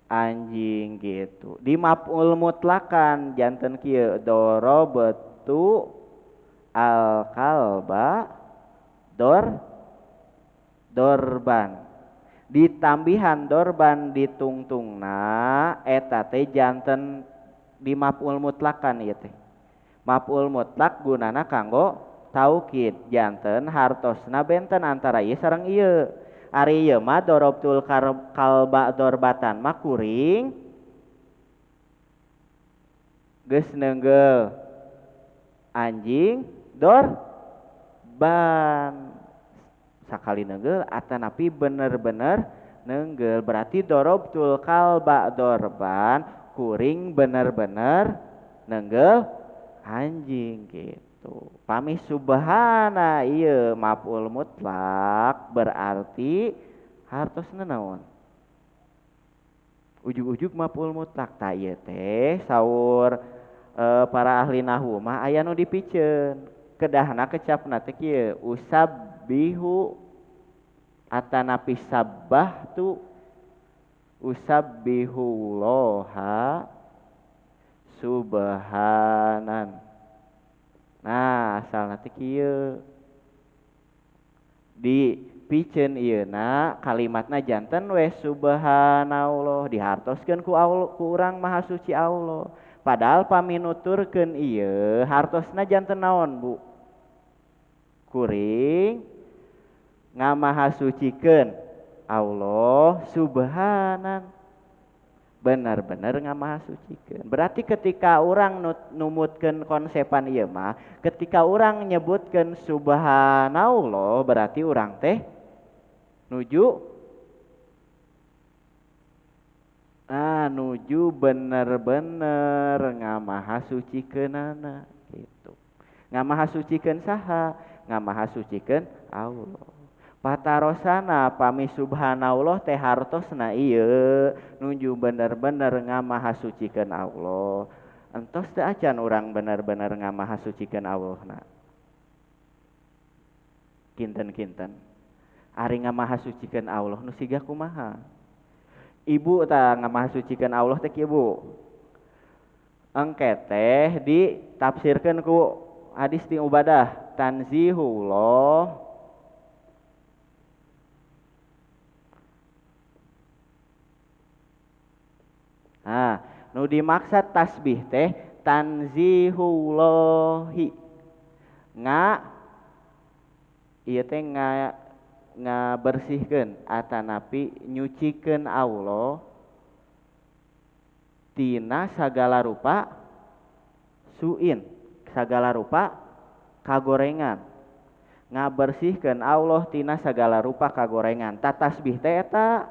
anjing gitu di maf'ul mutlakan janten kieu doro betu al kalba dorban ditambihan dorban ditungtungna eta teh janten di maf'ul mutlakan ieu teh maf'ul mutlak gunana kanggo taukid janten hartosna benten antara ieu sareng ieu ari ieu mah dorobtul kalba dorbatan mah kuring geus neunggel anjing dorban sakali neunggel atanapi bener-bener neunggel berarti dorobtul kalba dorban kuring bener-bener neunggel anjing gitu pami subhana ieu maf'ul mutlak berarti hartosna naon ujug-ujug maf'ul mutlak ta ieu teh saur para ahli nahwu mah aya nu dipikeun kedahna kecapna teh kieu usabbihu atanapi sabbahtu usabbihullaha subhanan. Nah asal nanti kieu di piceun ieuna kalimatna janten we subhanallah dihartoskeun ku urang maha suci Allah. Padahal paminuturkeun ieu hartosna janten naon Bu? Kuring ngamaha sucikeun Allah subhanan. Benar-benar ngamaha sucikeun. Berarti ketika orang numutkeun konsepan ieu mah, ketika orang nyebutkeun subhanallah berarti orang teh nuju nuju bener-bener ngamaha sucikeunana gitu. Ngamaha sucikeun saha? Ngamaha sucikeun Allah. Patarosana pami subhanallah teh hartosna ieu nuju bener-bener ngamaha sucikeun Allah. Entos teu acan urang bener-bener ngamaha sucikeun Allahna. Kinten-kinten. Ari ngamaha sucikeun Allah nu siga kumaha? Ibu tah ngamaha sucikeun Allah teh kieu Bu. Engke teh ditafsirkeun ku hadis ti Ubadah, tanzihullah nu dimaksud tasbih teh tanzihullahi. Ieu teh ngabersihkeun atanapi nyucikeun Allah tina sagala rupa suin, sagala rupa kagorengan. Ngabersihkeun Allah tina sagala rupa kagorengan. Ta tasbih teh eta.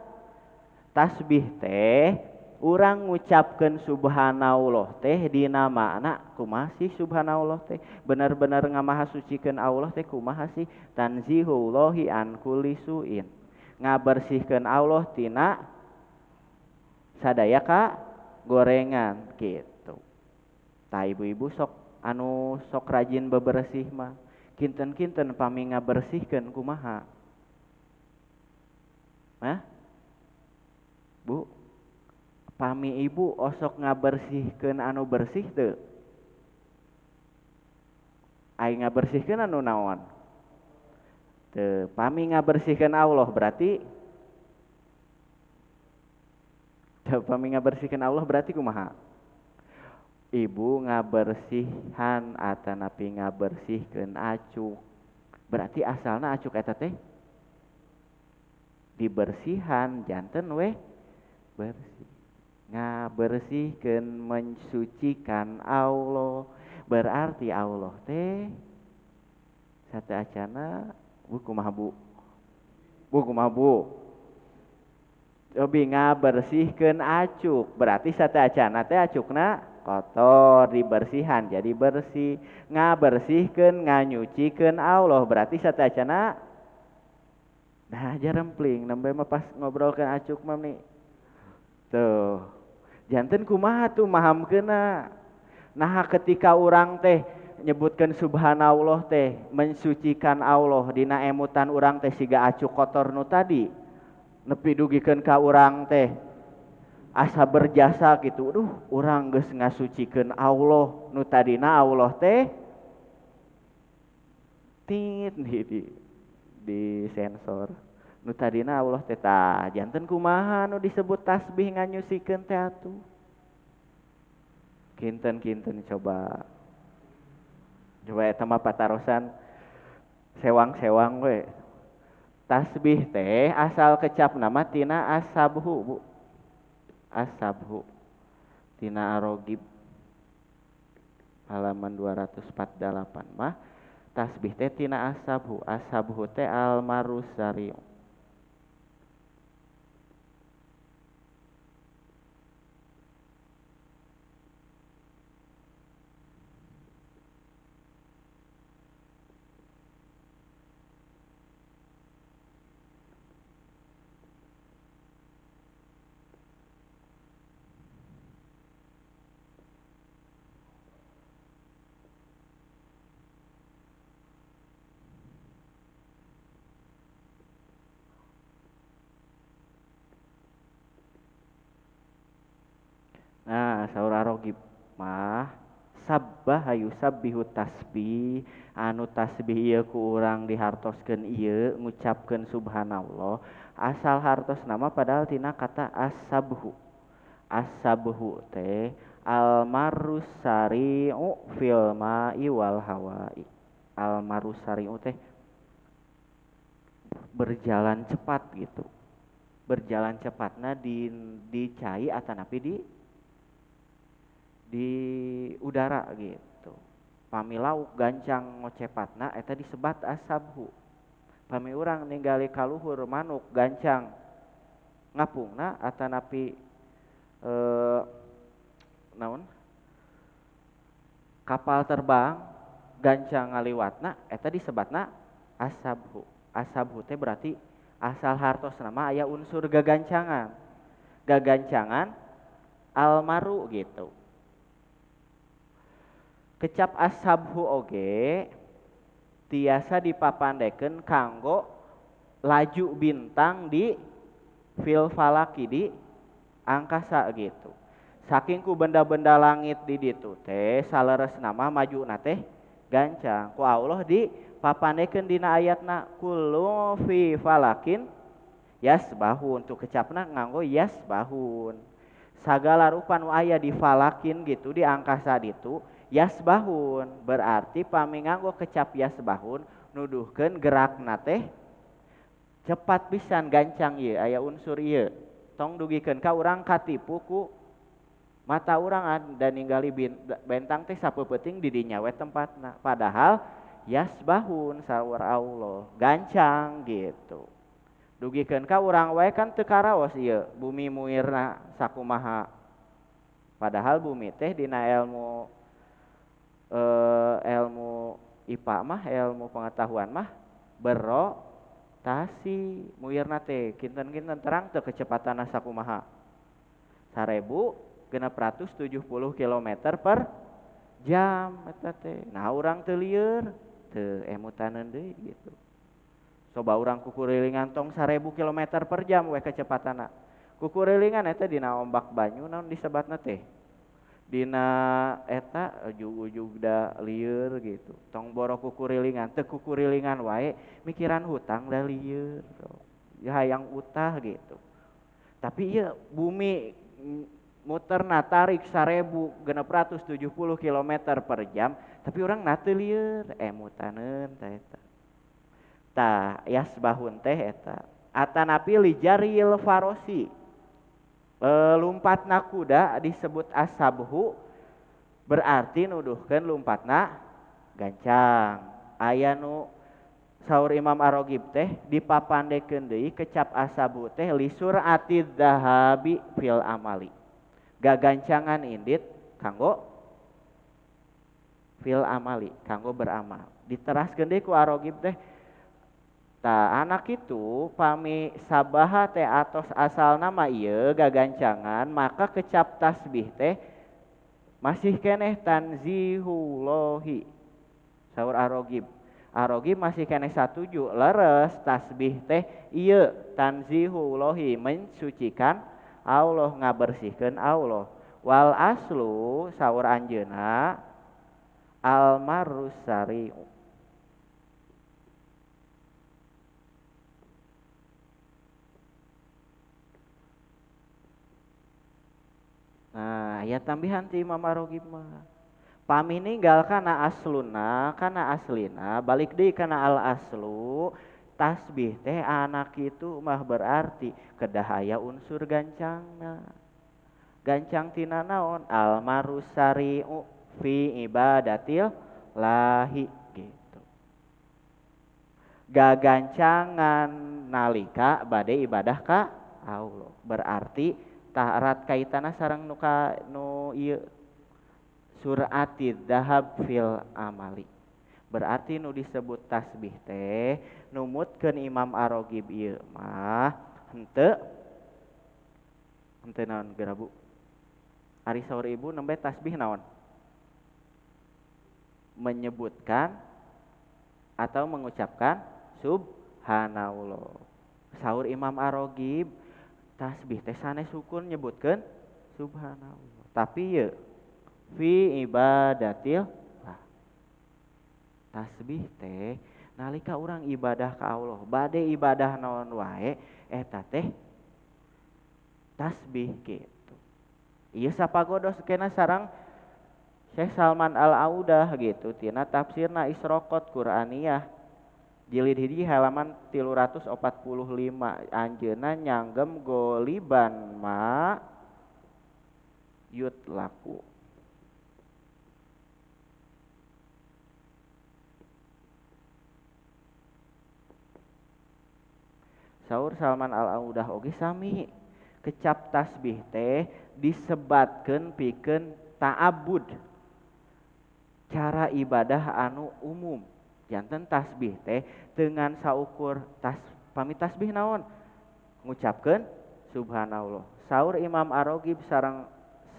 Tasbih teh urang ngucapkeun subhanallah teh dina makna kumaha sih subhanallah teh? Bener-bener ngamaha sucikeun Allah teh kumaha sih? Tanzihullahi an kulli suin. Ngabersihkeun Allah tina sadaya ka gorengan gitu. Tah ibu-ibu sok rajin bebersih mah. Kinten-kinten pami ngabersihkeun kumaha? Bu, pami ibu osok ngabersihkeun anu bersih teu? Ai ngabersihkeun anu naon? Teu, pami ngabersihkeun Allah berarti pami ngabersihkeun Allah berarti kumaha? Ibu ngabersihan atanapi ngabersihkeun acuk. Berarti asalna acuk eta teh dibersihan janten we bersih. Ngabersihkeun mensucikan Allah. Berarti Allah teh sateacana Bu kumaha Bu? Bu kumaha Bu? Cobi ngabersihkeun acuk. Berarti sateacana teh acukna kotor dibersihan jadi bersih. Ngabersihkeun nganyucikeun Allah berarti sateacana nah jarempling nembe mah pas ngobrolkeun acuk mah nih. Tuh. Janten kumaha tuh mahamkeuna. Nah ketika urang teh nyebutkeun subhanallah teh mensucikan Allah dina emutan urang teh siga acuk kotor nu tadi. Nepi dugikeun ka urang teh asa berjasa gitu. Duh, urang geus ngasucikeun Allah nu tadina Allah teh tit di sensor. Nu tadina Allah teh tah janten kumaha nu disebut tasbih nganyusikeun teh atuh. Kinten-kinten coba eta mah patarosan sewang-sewang we. Tasbih teh asal kecap nama tina asabhu Bu. Asabhu tina Arogib halaman 248 mah tasbih teh tina asabhu. Asabhu teh almarusari. Nah, saur arogib mah sabbah hayu sabbihu tasbih anu tasbih ieu ku urang dihartoskeun ieu ngucapkeun subhanallah asal hartos nama padahal tina kata as-sabhu. As-sabhu teh al-marrus sari'u fil ma'i wal hawa'i. Al-marrus sari'u teh berjalan cepat gitu. Berjalan cepatna di cai atanapi di udara gitu. Pami lauk gancang ngocepatna eta disebat as-sabhu. Pami urang ninggali kaluhur manuk gancang ngapungna atanapi eh, naon kapal terbang gancang ngaliwatna eta disebatna as-sabhu. As-sabhu teh berarti asal hartos nama aya unsur gagancangan. Gagancangan almaru gitu. Kecap as-sabhu oge tiasa dipapandekeun kanggo laju bintang di fil falaki di angkasa gitu. Saking ku benda-benda langit di ditu teh saleres nama maju na teh gancang. Ku Allah di papandekeun dina ayatna kullu fi falakin yasbahun. Tuh kecapna nganggo yasbahun. Sagala rupa nu aya di falakin gitu di angkasa ditu yasbahun. Berarti pami nganggo kecap yasbahun nuduhkeun gerakna teh cepat pisan gancang ieu aya unsur ieu. Tong dugikeun ka urang katipu ku mata urang dan ninggali bentang teh sapeupeting di dinya we tempatna. Padahal yasbahun saur Allah gancang gitu. Dugikeun ka urang wae kan teu karaos ieu bumi muirna sakumaha. Padahal bumi teh dina ilmu IPA mah ilmu pengetahuan mah berotasi muirna teh kinten-kinten terang teu kecepatan sakumaha 1670 km per jam eta teh. Nah urang teu lieur teu emutaneun deui gitu. Coba urang kukurilingan tong 1000 km per jam we kecepatanna. Kukurilingan eta dina ombak banyu naon disebatna teh. Dina eta ujug-ujug da lieur gitu. Tong boro kukurilingan, teu kukurilingan wae mikiran hutang da lieur. Ya hayang utah gitu. Tapi ieu bumi muterna tarik 1670 km per jam, tapi urang na teu lieur emutaneun tah eta. Tah yasbahun teh eta. Atanapi lijaril farosi. Lumpatna kuda disebut as-sabhu berarti nuduhkeun lumpatna gancang. Aya nu saur Imam Ar-Raghib teh dipapandekeun deui kecap as-sabhu teh lisur atid dahabi fil amali. Gagancangan indit kanggo fil amali, kanggo beramal. Diteraskeun deui ku Ar-Raghib teh tah anak itu pami sabaha teh atos asal nama ieu gagancangan maka kecap tasbih teh masih keneh tanzihullahi saur Ar-Raghib. Ar-Raghib masih keneh satuju leres tasbih teh ieu tanzihullahi mensucikan Allah ngabersihkeun Allah. Wal aslu saur anjeunna al marrus sari'u. Nah, ya tambihan ti Imam Ar-Raghib mah. Pami ninggal kana asluna, kana aslina, balik deui kana al aslu, tasbih teh anak itu mah berarti kedah aya unsur gancangna. Gancang tina naon? Al marusari'u fi ibadatil lahi gitu. Gagancangan nalika bade ibadah ka Allah. Berarti tarat kaitana sareng nu ieu suratid dahab fil amali. Berarti nu disebut tasbih teh numutkeun Imam Ar-Raghib ieu mah henteu naon gerabu. Ari saur ibu nembe tasbih naon? Menyebutkan atau mengucapkan subhanallah. Saur Imam Ar-Raghib tasbih teh sanes sukun nyebutkeun subhanallah. tapi ye fi ibadatil lah. Tasbih teh nalika urang ibadah ka Allah bade ibadah naon wae eta teh tasbih gitu. Ieu sapagodos kena sareng Syekh Salman Al-Audah gitu tina tafsirna Israqat Qur'aniyah jilid hiji halaman 345 anjeunna nyanggem goliban ma yutlaku. Saur Salman Al-Audah oge sami kecap tasbih teh disebatkeun pikeun ta'abbud cara ibadah anu umum janten tasbih teh dengan saukur pami tasbih naon ngucapkeun subhanallah. Saur Imam Ar-Raghib sareng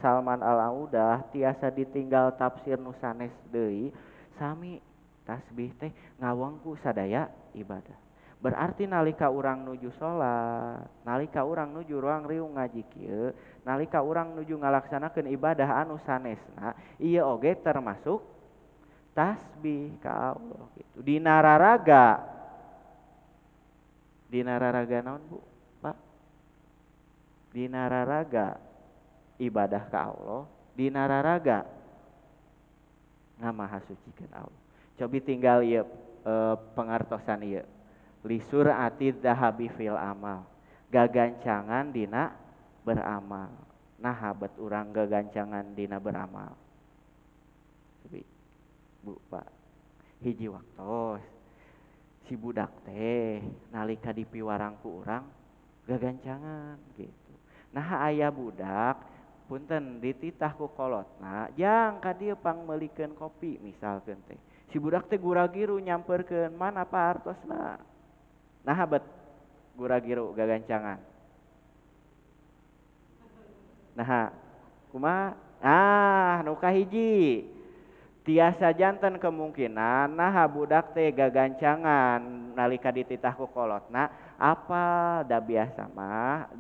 Salman Al-Audah tiasa ditinggal tafsir nu sanes deui sami tasbih teh ngawengku sadaya ibadah. Berarti nalika urang nuju salat, nalika urang nuju ruang riung ngaji kieu, nalika urang nuju ngalaksanakeun ibadah anu sanesna, ieu oge termasuk tasbih ka Allah gitu. Dina raraga naon Bu? Pak? Dina raraga ibadah ka Allah, dina raraga ngamaha sucikeun Allah. Cobi tinggal ieu pengartosan ieu. Lisur ati dahabi fil amal gagancangan dina beramal. Nah habat urang gagancangan dina beramal Bu Pak hiji waktos si budak teh nalika dipiwarang ku urang gagancangan gitu. Nah aya budak punten dititah ku kolotna jang ka dieu pangmeulikeun kopi misalkeun teh si budak teh gura-giru nyamperkeun mana paartosna. Nah bet gura-giru gagancangan. Nah kumaha? Nu kahiji tiasa janten kemungkinan nah budak teh gagancangan nalika dititah ku kolotna apa da biasa mah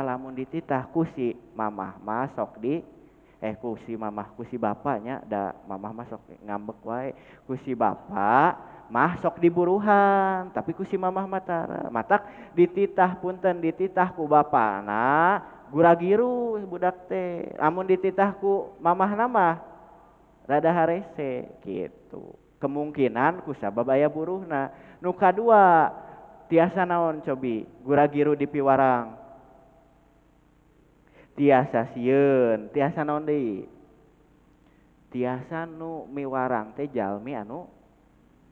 lamun dititah ku si mamah mah sok di ku si mamah ku si bapaknya da mamah mah sok ngambek wae ku si bapak mah sok diburuhan tapi ku si mamah matak dititah punten dititah ku bapana gura-giru budak teh lamun dititah ku mamah nama rada harese gitu. Kemungkinan ku sabab aya buruhna. Nu kadua tiasa naon cobi gura-giru di piwarang. Tiasa sieun, tiasa naon deui? Tiasa nu miwarang teh jalmi anu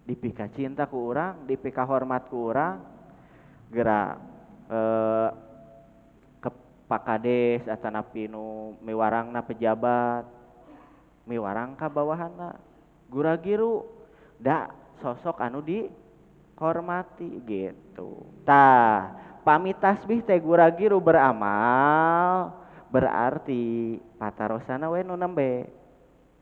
dipika cinta ku urang, dipika hormat ku urang, geura ke pakades atanapi nu miwarangna pejabat, miwarang ka bawahanna, gura-giru da sosok anu dihormati gitu. Tah, pami tasbih teh gura-giru beramal berarti patarosana we nu nembe.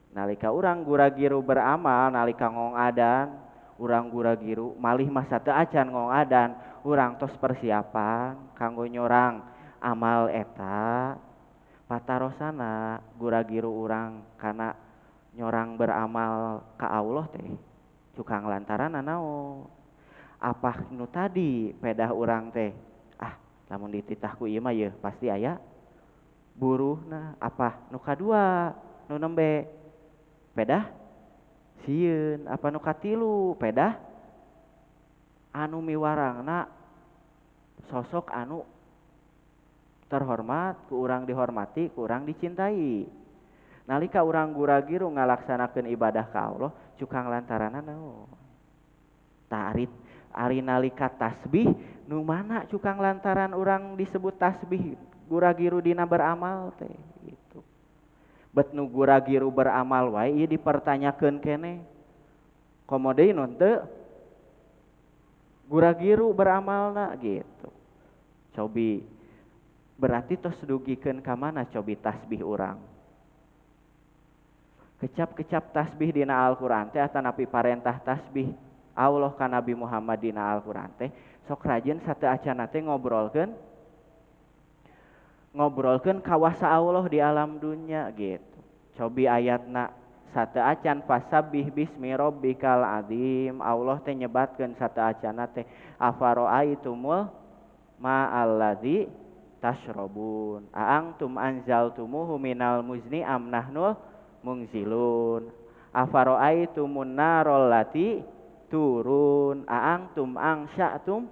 Nalika urang gura-giru beramal nalika ngong adan urang gura-giru malih masa teu acan ngong adan urang tos persiapan kanggo nyorang amal eta patarosana gura-giru urang kana nyorang beramal ka Allah teh cukang lantaran naon apa nu tadi pedah urang teh lamun dititah ku ieu mah yeuh pasti aya buruhna apa nu kadua nu nembe pedah sieun apa nu katilu pedah anu miwarangna sosok anu terhormat ku urang dihormati ku urang dicintai. Nalika urang gura-giru ngalaksanakeun ibadah ka Allah cukang lantaran naon tarit ari nalika tasbih nu mana cukang lantaran urang disebut tasbih gura-giru dina beramal teh gitu. Bet nu gura-giru beramal wae ieu dipertanyakeun keneh komo deui nu teu gura-giru beramalna gitu. Cobi berarti tos dugikeun ka mana cobi tasbih urang. Kecap-kecap tasbih dina Al-Qur'an teh atanapi parentah tasbih Allah ka Nabi Muhammad dina Al-Qur'an teh sok rajin sateu acana teh ngobrolkeun ngobrolkeun kawasa Allah di alam dunia gitu. Cobi ayatna sateuacan fasabbih bismi rabbikal azim. Allah teh nyebatkeun sateuacanna teh afara'aitumul ma'alladzi tasyrabun a'antum anzaltumuhu minal muzni am nahnul mungzilun afara'aitumun narol lati turun a'antum angsya'tum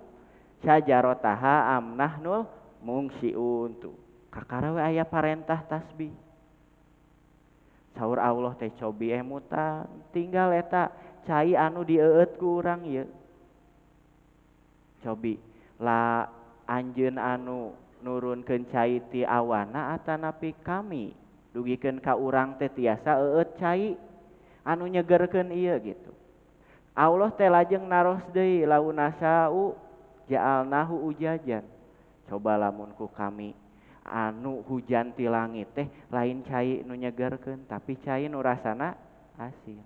syajarataha am nahnul mungsiun tuh kakara we aya parentah tasbih saur Allah teh cobi emutan tinggal eta cai anu dieueut ku urang ieu cobi la anjeun anu nurunkeun cai ti awana atanapi kami dugikeun ka urang teh tiasa eueut cai anu nyegerkeun ieu gitu Allah teh lajeng naros deui launasau ja'alnahu ujajan coba lamun ku kami anu hujan ti langit teh lain cai nu nyegerkeun tapi cai nu rasana asin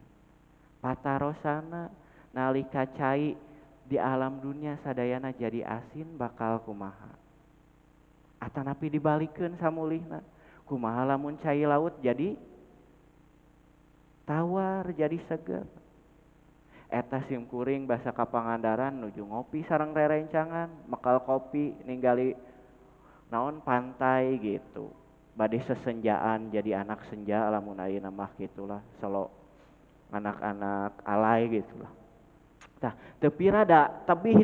patarosana nalika cai di alam dunia sadayana jadi asin bakal kumaha atanapi dibalikeun samulihna kumaha lamun cai laut jadi tawar jadi seger eta simkuring basa ka Pangandaran nuju ngopi sareng rerencangan mekal kopi ninggali naon pantai gitu bade sesenjaan jadi anak senja lamun ayeuna mah gitulah selo anak-anak alay gitulah tah teu pirada tebih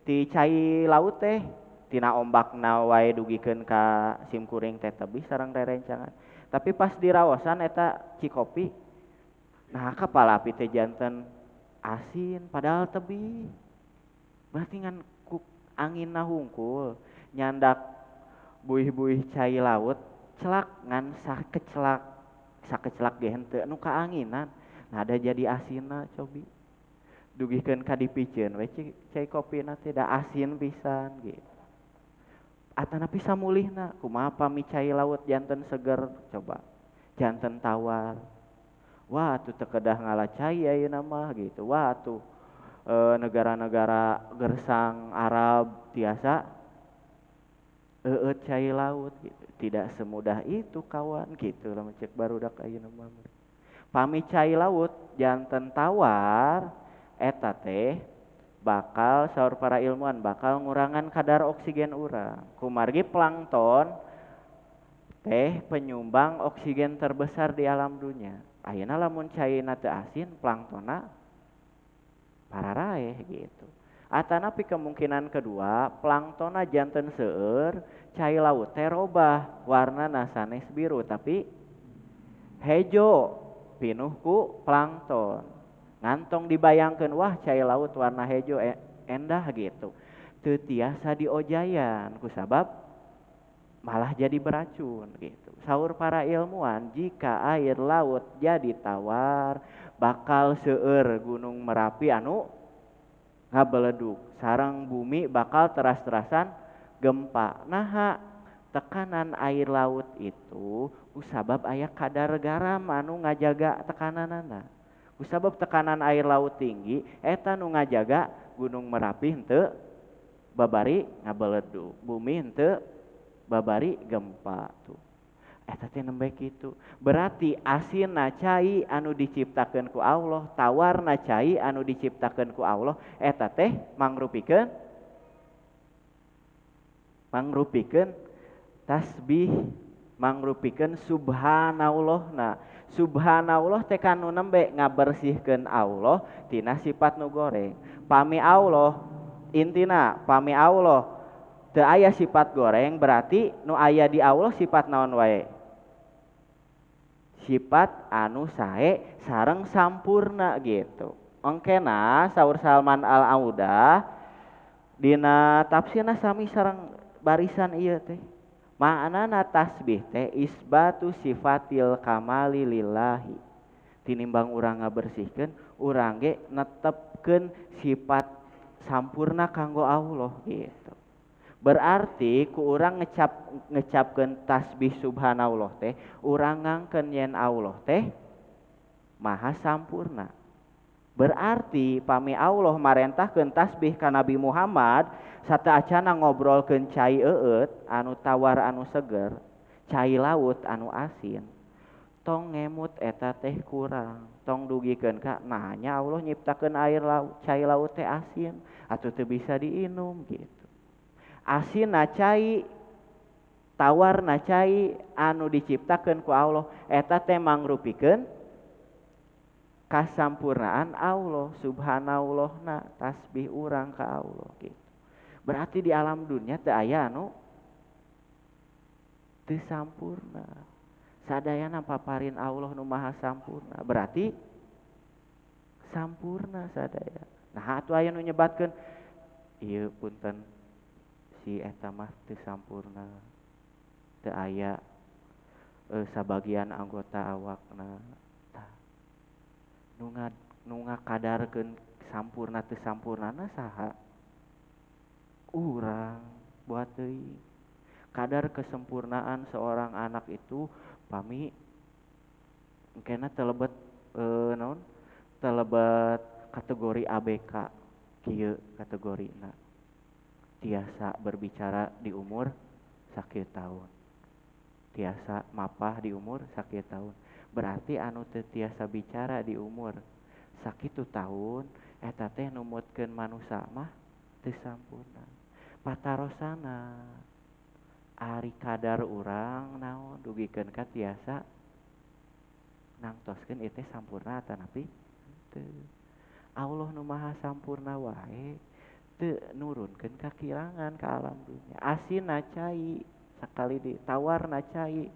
ti cai laut teh tina ombakna wae dugikeun ka simkuring teh tebih sareng rerencangan tapi pas diraosan eta cikopi nah kapalapi teh janten asin padahal tebih berarti ngan ku anginna hungkul nyandak buih-buih cai laut celak ngan sakecelak ge henteu nu kaanginan nah ada jadi asinna cobi dugikeun ka dipikeun we cai kopina teh da asin pisan gitu atanapi samulihna kumaha pami cai laut janten seger coba janten tawar wah tuh teu kedah ngalah cai ayeuna mah gitu wah tuh negara-negara gersang Arab tiasa cai laut gitu. Tidak semudah itu kawan gitu lah cek barudak ayeuna mah. Pami cai laut janten tawar eta teh bakal saur para ilmuwan bakal ngurangan kadar oksigen urang. Kumargi plankton teh penyumbang oksigen terbesar di alam dunia. Ayeuna lamun caina teu asin planktonna pararaeh gitu. Atanapi kemungkinan kedua, planktona janten seueur, cai laut teh robah warna sanes biru tapi hejo pinuh ku plankton. Ngantong dibayangkeun wah cai laut warna hejo endah gitu. Teu tiasa diojayan kusabab malah jadi beracun gitu. Saur para ilmuwan jika air laut jadi tawar bakal seueur gunung Merapi anu ngabeleduk sareng bumi bakal teras-terasan gempa nah tekanan air laut itu kusabab aya kadar garam anu ngajaga tekananana kusabab tekanan air laut tinggi eta nu ngajaga gunung Merapi henteu babari ngabeleduk bumi henteu babari gempa tuh eta teh nembe kitu berarti asinna cai anu diciptakeun ku Allah tawarna cai anu diciptakeun ku Allah eta teh mangrupikeun tasbih mangrupikeun subhanallah nah subhanallah teh kanu nembe ngabersihkeun Allah tina sifat nu goreng pami Allah intina pami Allah teu aya sifat goreng berarti nu aya di Allah sifat naon wae sifat anu sae sareng sampurna gitu. Engkena saur Salman Al-Audah dina tafsirna sami sareng barisan ieu teh. Maknana tasbih teh isbatu sifatil kamali lillahi. Tinimbang urang ngabersihkeun, urang ge netepkeun sifat sampurna kanggo Allah gitu. Berarti ku urang ngecapkeun tasbih subhanallah teh urang ngangkeun yen Allah teh maha sampurna Berarti pami Allah marentahkeun tasbih ka Nabi Muhammad sataacana ngobrolkeun cai eueut anu tawar anu seger, cai laut anu asin. Tong ngemut eta teh kurang, tong dugikeun ka nanya Allah nyiptakeun air laut, cai laut teh asin atuh teu bisa diinum gitu. Asin na cai, tawar na cai anu diciptakeun ku Allah eta teh mangrupikeun kasampurnaan Allah subhanallahna tasbih urang ka Allah gitu. Berarti di alam dunia teu aya anu teu sampurna. Sadayana paparin Allah nu maha sampurna. Berarti sampurna sadaya. Nah atuh aya nu nyebatkeun ieu punten si eta mah teu sampurna. Teu aya sabagian anggota awakna. Nu ngakadarkeun sampurna teu sampurnana saha? Urang buat teuing. Kadar kesempurnaan seorang anak itu pami engkena telebet naon? Telebet kategori ABK kieu kategorina. Tiasa berbicara di umur sakieu tahun. Tiasa mapah di umur sakieu tahun. Berarti anu teu tiasa bicara di umur sakitu tahun eta teh numutkeun manusia mah teu sampurna. Patarosana ari kadar urang naon dugikeun ka tiasa nangtoskeun ieu teh sampurna atanapi teu. Allah nu maha sampurna wae teu nurunkeun kakirangan ka alam dunia. Asin na cai sakali di tawar na cai.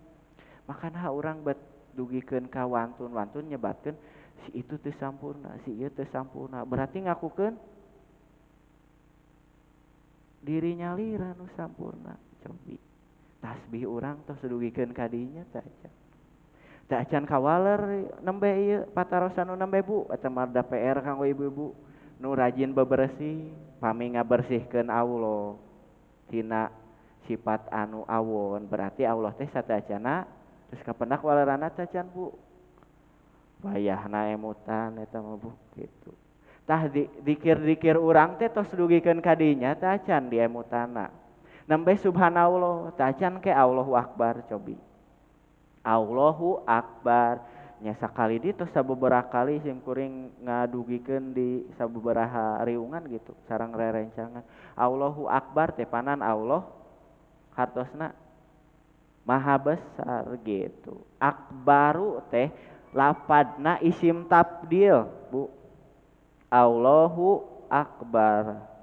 Makana urang bet dugikeun ka wantun-wantun nyebatkeun si itu teu sampurna, si ieu teu sampurna. Berarti ngakukeun dirinya lira nu sampurna. Cobi tasbih urang tos dugikeun ka dinya teh acan. Teh acan kawaler nembe ieu patarosan nu nembe Bu, eta mah da PR kanggo ibu-ibu nu rajin bebersih, pami ngabersihkeun Allah tina sifat anu awon. Berarti Allah teh sataacana terus kapendak walerana teh can Bu. Wayahna emutan eta mah Bu gitu. Tah dikir-dikir urang teh tos dugikeun ka dinya teh can di emutana. Nembe subhanallah teh can ke Allahu Akbar cobi. Allahu Akbar nya sakali di tos sababaraha kali sim kuring ngadugikeun di sababaraha riungan gitu sareng rerencangan. Allahu Akbar teh panan Allah hartosna maha besar gitu. Akbaru teh lapadna isim tabdil Bu. Allahu Akbar.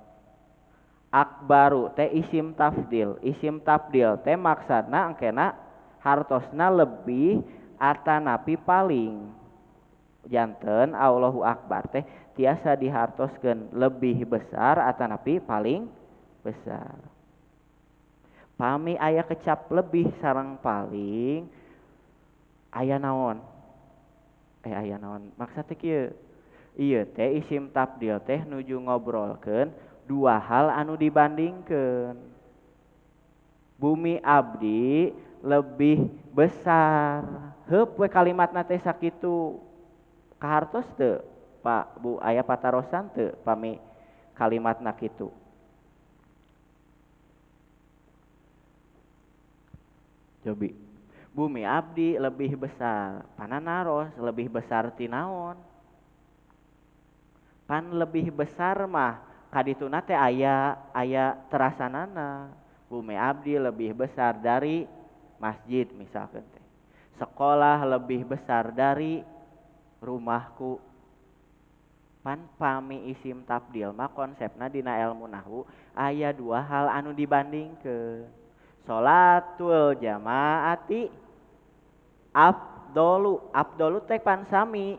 Akbaru teh isim tafdil. Isim tabdil teh maksudna engkena hartosna lebih atanapi paling. Janten Allahu Akbar teh tiasa dihartoskeun lebih besar atanapi paling besar. Pami aya kecap lebih sareng paling aya naon? Aya naon? Maksud teh kieu. Ieu teh isim tabdil teh nuju ngobrolkeun dua hal anu dibandingkeun. Bumi abdi lebih besar. Heup we kalimatna teh sakitu. Kahartos teu Pak Bu aya patarosan teu pami kalimatna kitu. Cobi. Bumi abdi lebih besar. Pananaros lebih besar ti naon? Pan lebih besar mah kadituna teh aya terasanana. Bumi abdi lebih besar dari masjid misalkan teh. Sekolah lebih besar dari rumahku. Pan pami isim tabdil mah konsepna dina ilmu nahwu aya dua hal anu dibandingkeun. Sholatul jamaati afdolu teh pan sami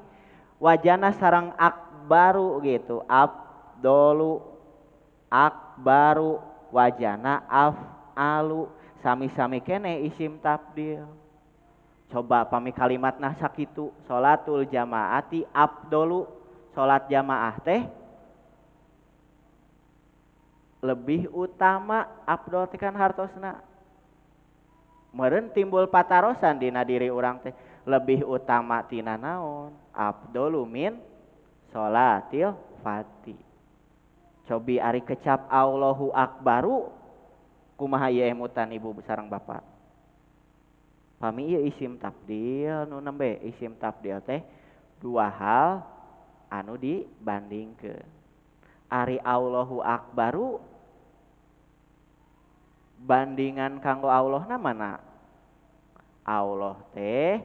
wajana sareng akbaru gitu. Afdolu akbaru wajana afalu sami-sami kene isim tabdil. Coba pami kalimatna sakitu sholatul jamaati afdolu salat jamaah teh lebih utama. Afdol teh kan hartosna meureun timbul patarosan dina diri urang teh lebih utama tina naon? Afdolu min sholatil fati. Cobi ari kecap Allahu akbaru kumaha ieu emutan ibu sareng bapak. Pami ieu isim tabdil nu nembe isim tabdil teh dua hal anu dibandingkeun. Ari Allahu akbaru bandingan kanggo Allah na mana? Allah teh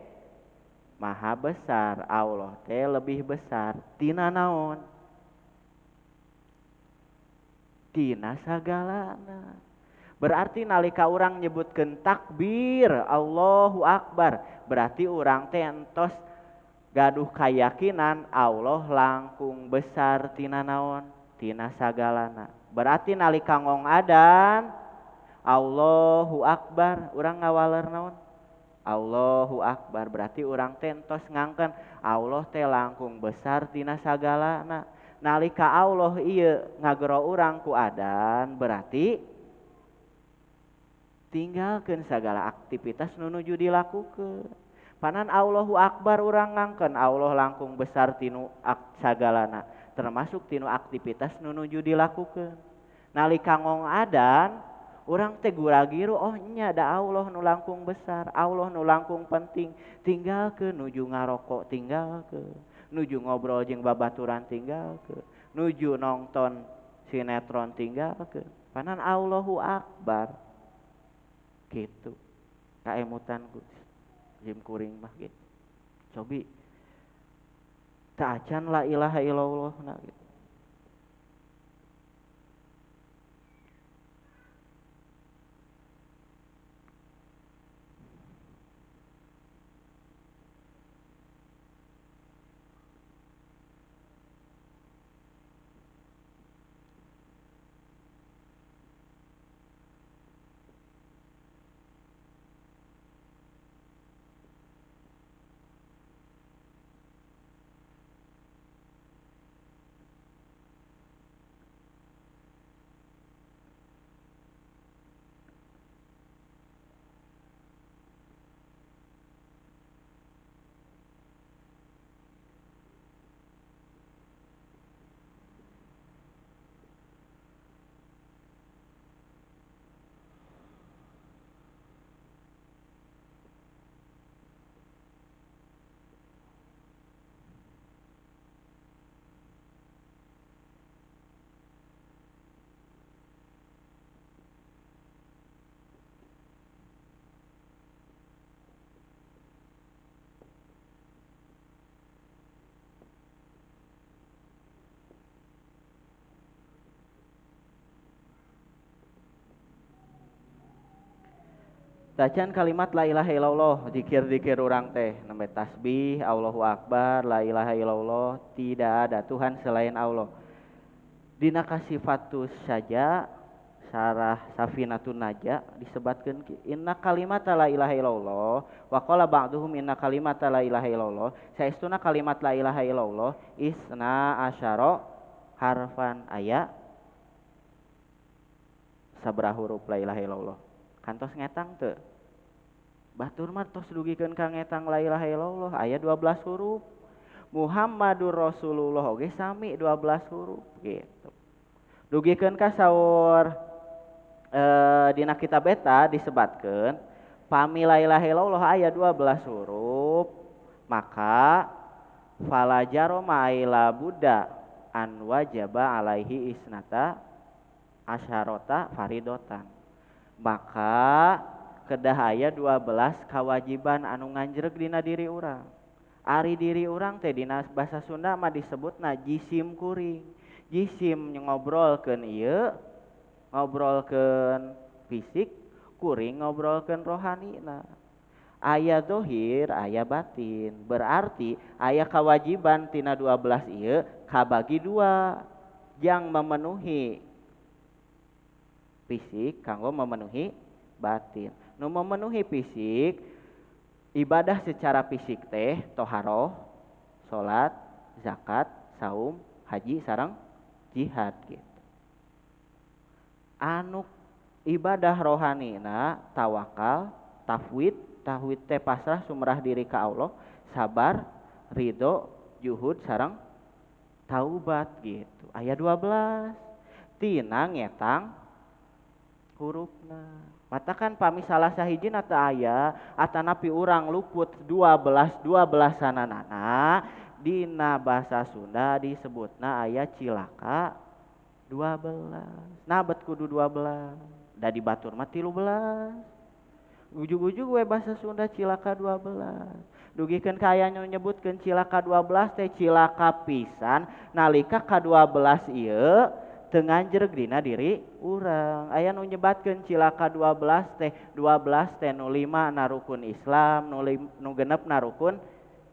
maha besar, Allah teh lebih besar tina naon? Tina sagalana. Berarti nalika urang nyebutkeun takbir Allahu akbar, berarti urang teh entos gaduh kayakinan Allah langkung besar tina naon? Tina sagalana. Berarti nalika ngong adan Allahu akbar, urang ngawaler naon? Allahu akbar, berarti urang teh entos ngangkeun Allah teh langkung besar tina sagalana. Nalika Allah ieu ngagero urang ku adan, berarti tinggalkeun sagala aktivitas nu nuju dilakukeun. Panan Allahu akbar urang ngangkeun Allah langkung besar tinu sagalana, termasuk tinu aktivitas nu nuju dilakukeun. Nalika ngong adan urang teh gura-giru oh nya da Allah nu langkung besar, Allah nu langkung penting, tinggalkeun nuju ngarokok tinggalkeun, nuju ngobrol jeung babaturan tinggalkeun, nuju nonton sinetron tinggalkeun. Panan Allahu akbar. Gitu. Kaemutan ku jim kuring mah gitu. Cobi teu acan la ilaha illallah na gitu. Tacan kalimat la ilaha illallah, zikir-zikir urang teh, nembe tasbih, Allahu akbar, la ilaha illallah, tidak ada Tuhan selain Allah. Dina kasifatus saja sarah Safinatun Naja disebatkeun inna kalimata la ilaha illallah wa qala ba'duhum inna kalimata la ilaha illallah, saestuna kalimat la ilaha illallah isna asyara harfan aya sabaraha huruf la ilaha illallah. Kantos ngetang teu? Batur mah tos dugikeun ka ngetang la ilaha illallah aya 12 huruf. Muhammadur Rasulullah oge sami 12 huruf gitu. Dugikeun ka saur dina kitab eta disebatkeun pami la ilaha illallah aya 12 huruf, maka falajaro ma'ila buddha an wajaba alaihi isnata asyarota faridotan. Maka kedah aya 12 kewajiban anu nganjreg dina diri urang. Ari diri urang teh dina basa Sunda mah disebutna jisim kuring. Jisim ngobrolkeun ieu, ngobrolkeun fisik, kuring ngobrolkeun rohanina. Aya dohir, aya batin. Berarti aya kewajiban tina 12 ieu kabagi dua, yang memenuhi fisik kanggo memenuhi batin. Nu memenuhi fisik ibadah secara fisik teh toharoh, salat, zakat, saum, haji sareng jihad gitu. Anu ibadah rohanina tawakal, tafwid, tauhid teh pasrah sumrah diri ka Allah, sabar, ridho, juhud sareng taubat gitu. Aya 12. Tina ngetang hurufna. Mata kan pami salah sahiji na teu aya atanapi urang luput 12 sananana dina basa Sunda disebutna aya cilaka 12. Nah bet kudu 12. Da di batur mah 13. Ujug-ujug we bahasa Sunda cilaka 12. Dugikeun ka aya nu nyebutkeun cilaka 12 teh cilaka pisan nalika ka-12 ieu teu nganjreg dina diri urang. Aya nu nyebatkeun cilaka 12 teh 12 teh nu 5 na rukun Islam, nu genep na rukun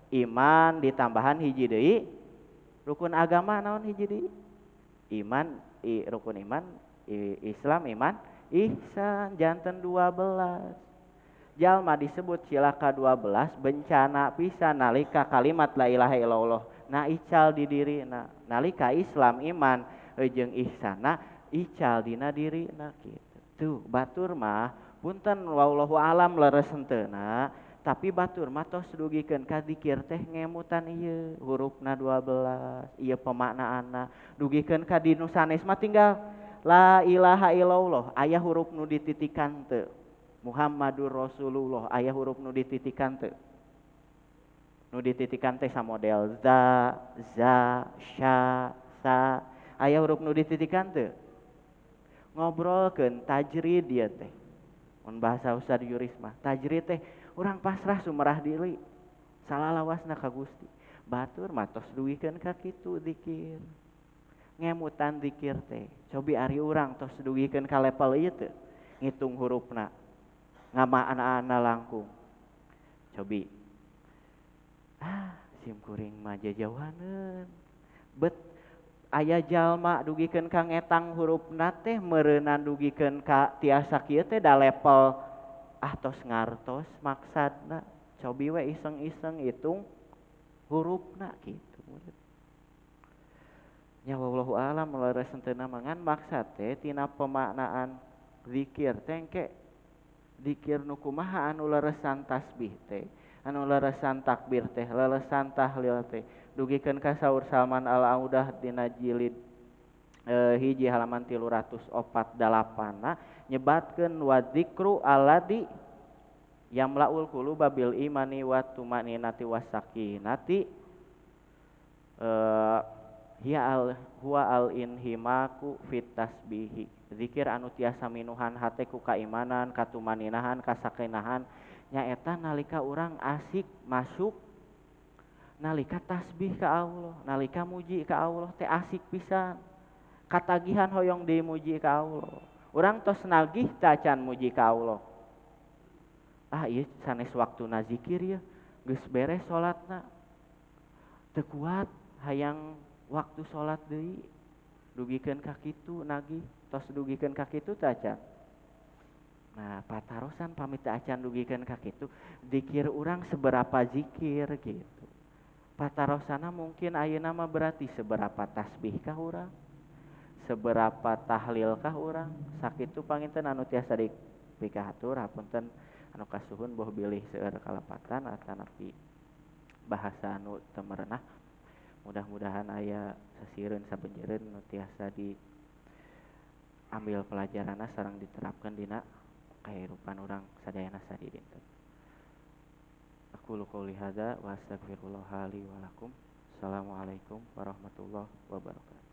iman ditambahan hiji deui rukun agama naon hiji deui? Iman rukun iman Islam iman ihsan janten 12. Jalma disebut cilaka 12 bencana pisan nalika kalimat la ilaha illallah na ical di dirina. Nalika Islam iman jeung ihsana ical dina dirina kitu. Tuh batur mah punten wallahu alam leres henteuna tapi batur mah tos dugikeun ka zikir teh ngemutan ieu hurufna 12 ieu pemaknaanna dugikeun ka dinu sanes mah tinggal la ilaha illallah aya huruf nu dititikan teu Muhammadur Rasulullah aya huruf nu dititikan teu? Nu dititikan teh samodel za, sya, sa. Aya huruf nu dititikan teu? Ngobrolkeun tajrid ieu teh. Mun bahasa Ustaz Yuris mah, tajrid teh urang pasrah sumerah diri. Salalawasna ka Gusti. Batur mah tos duwikeun ka kitu zikir. Ngemutan zikir teh. Cobi ari urang tos duwikeun ka level ieu teu? Ngitung hurufna. Ngama anak-anak langkung cobi sim kuring mah jauhaneun bet aya jalma dugikeun ka ngetang hurufna teh meureunna dugikeun ka tiasa kieu teh da level tos ngartos maksadna cobi we iseng-iseng hitung hurufna kitu nya wallahu alam leres henteuna mangan maksad teh tina pemaknaan zikir teh engke zikir nu kumaha anu leresan tasbih teh anu leresan takbir teh leresan tahlil teh dugikeun ka saur Salman Al Audah dina jilid hiji halaman 348 nyebatkeun wa dzikru alladzi yamlaul quluba bil imani wa tumaninati wasakinati huwa al inhimaku fit tasbihi zikir anu tiasa minuhan hate ku kaimanan katumaninahan kasakinahan nyaeta nalika urang asik masuk nalika tasbih ka Allah nalika muji ka Allah teh asik pisan katagihan hoyong dimuji ka Allah urang tos nagih tacan muji ka Allah ieu sanes waktuna zikir ya geus beres salatna teu kuat hayang waktu salat deui dugikeun ka kitu nagih tos dugikeun ka kitu teu acan. Nah, patarosan pamit teu acan dugikeun ka kitu, zikir urang seberapa zikir gitu. Patarosana mungkin ayeuna mah berarti seberapa tasbih kah urang? Seberapa tahlil kah urang? Sakitu panginten anu tiasa dipikahatur hapunten anu kasuhun boh bilih seueur kalepatan atanapi bahasa anu teu merenah. Mudah-mudahan aya sasieun sabenjeureun nu tiasa di ambil pelajaranna sareng diterapkeun dina kahirupan urang sadayana sadi dinten. Aku qouli hadza wa astaghfirullah li wa lakum. Assalamualaikum warahmatullahi wabarakatuh.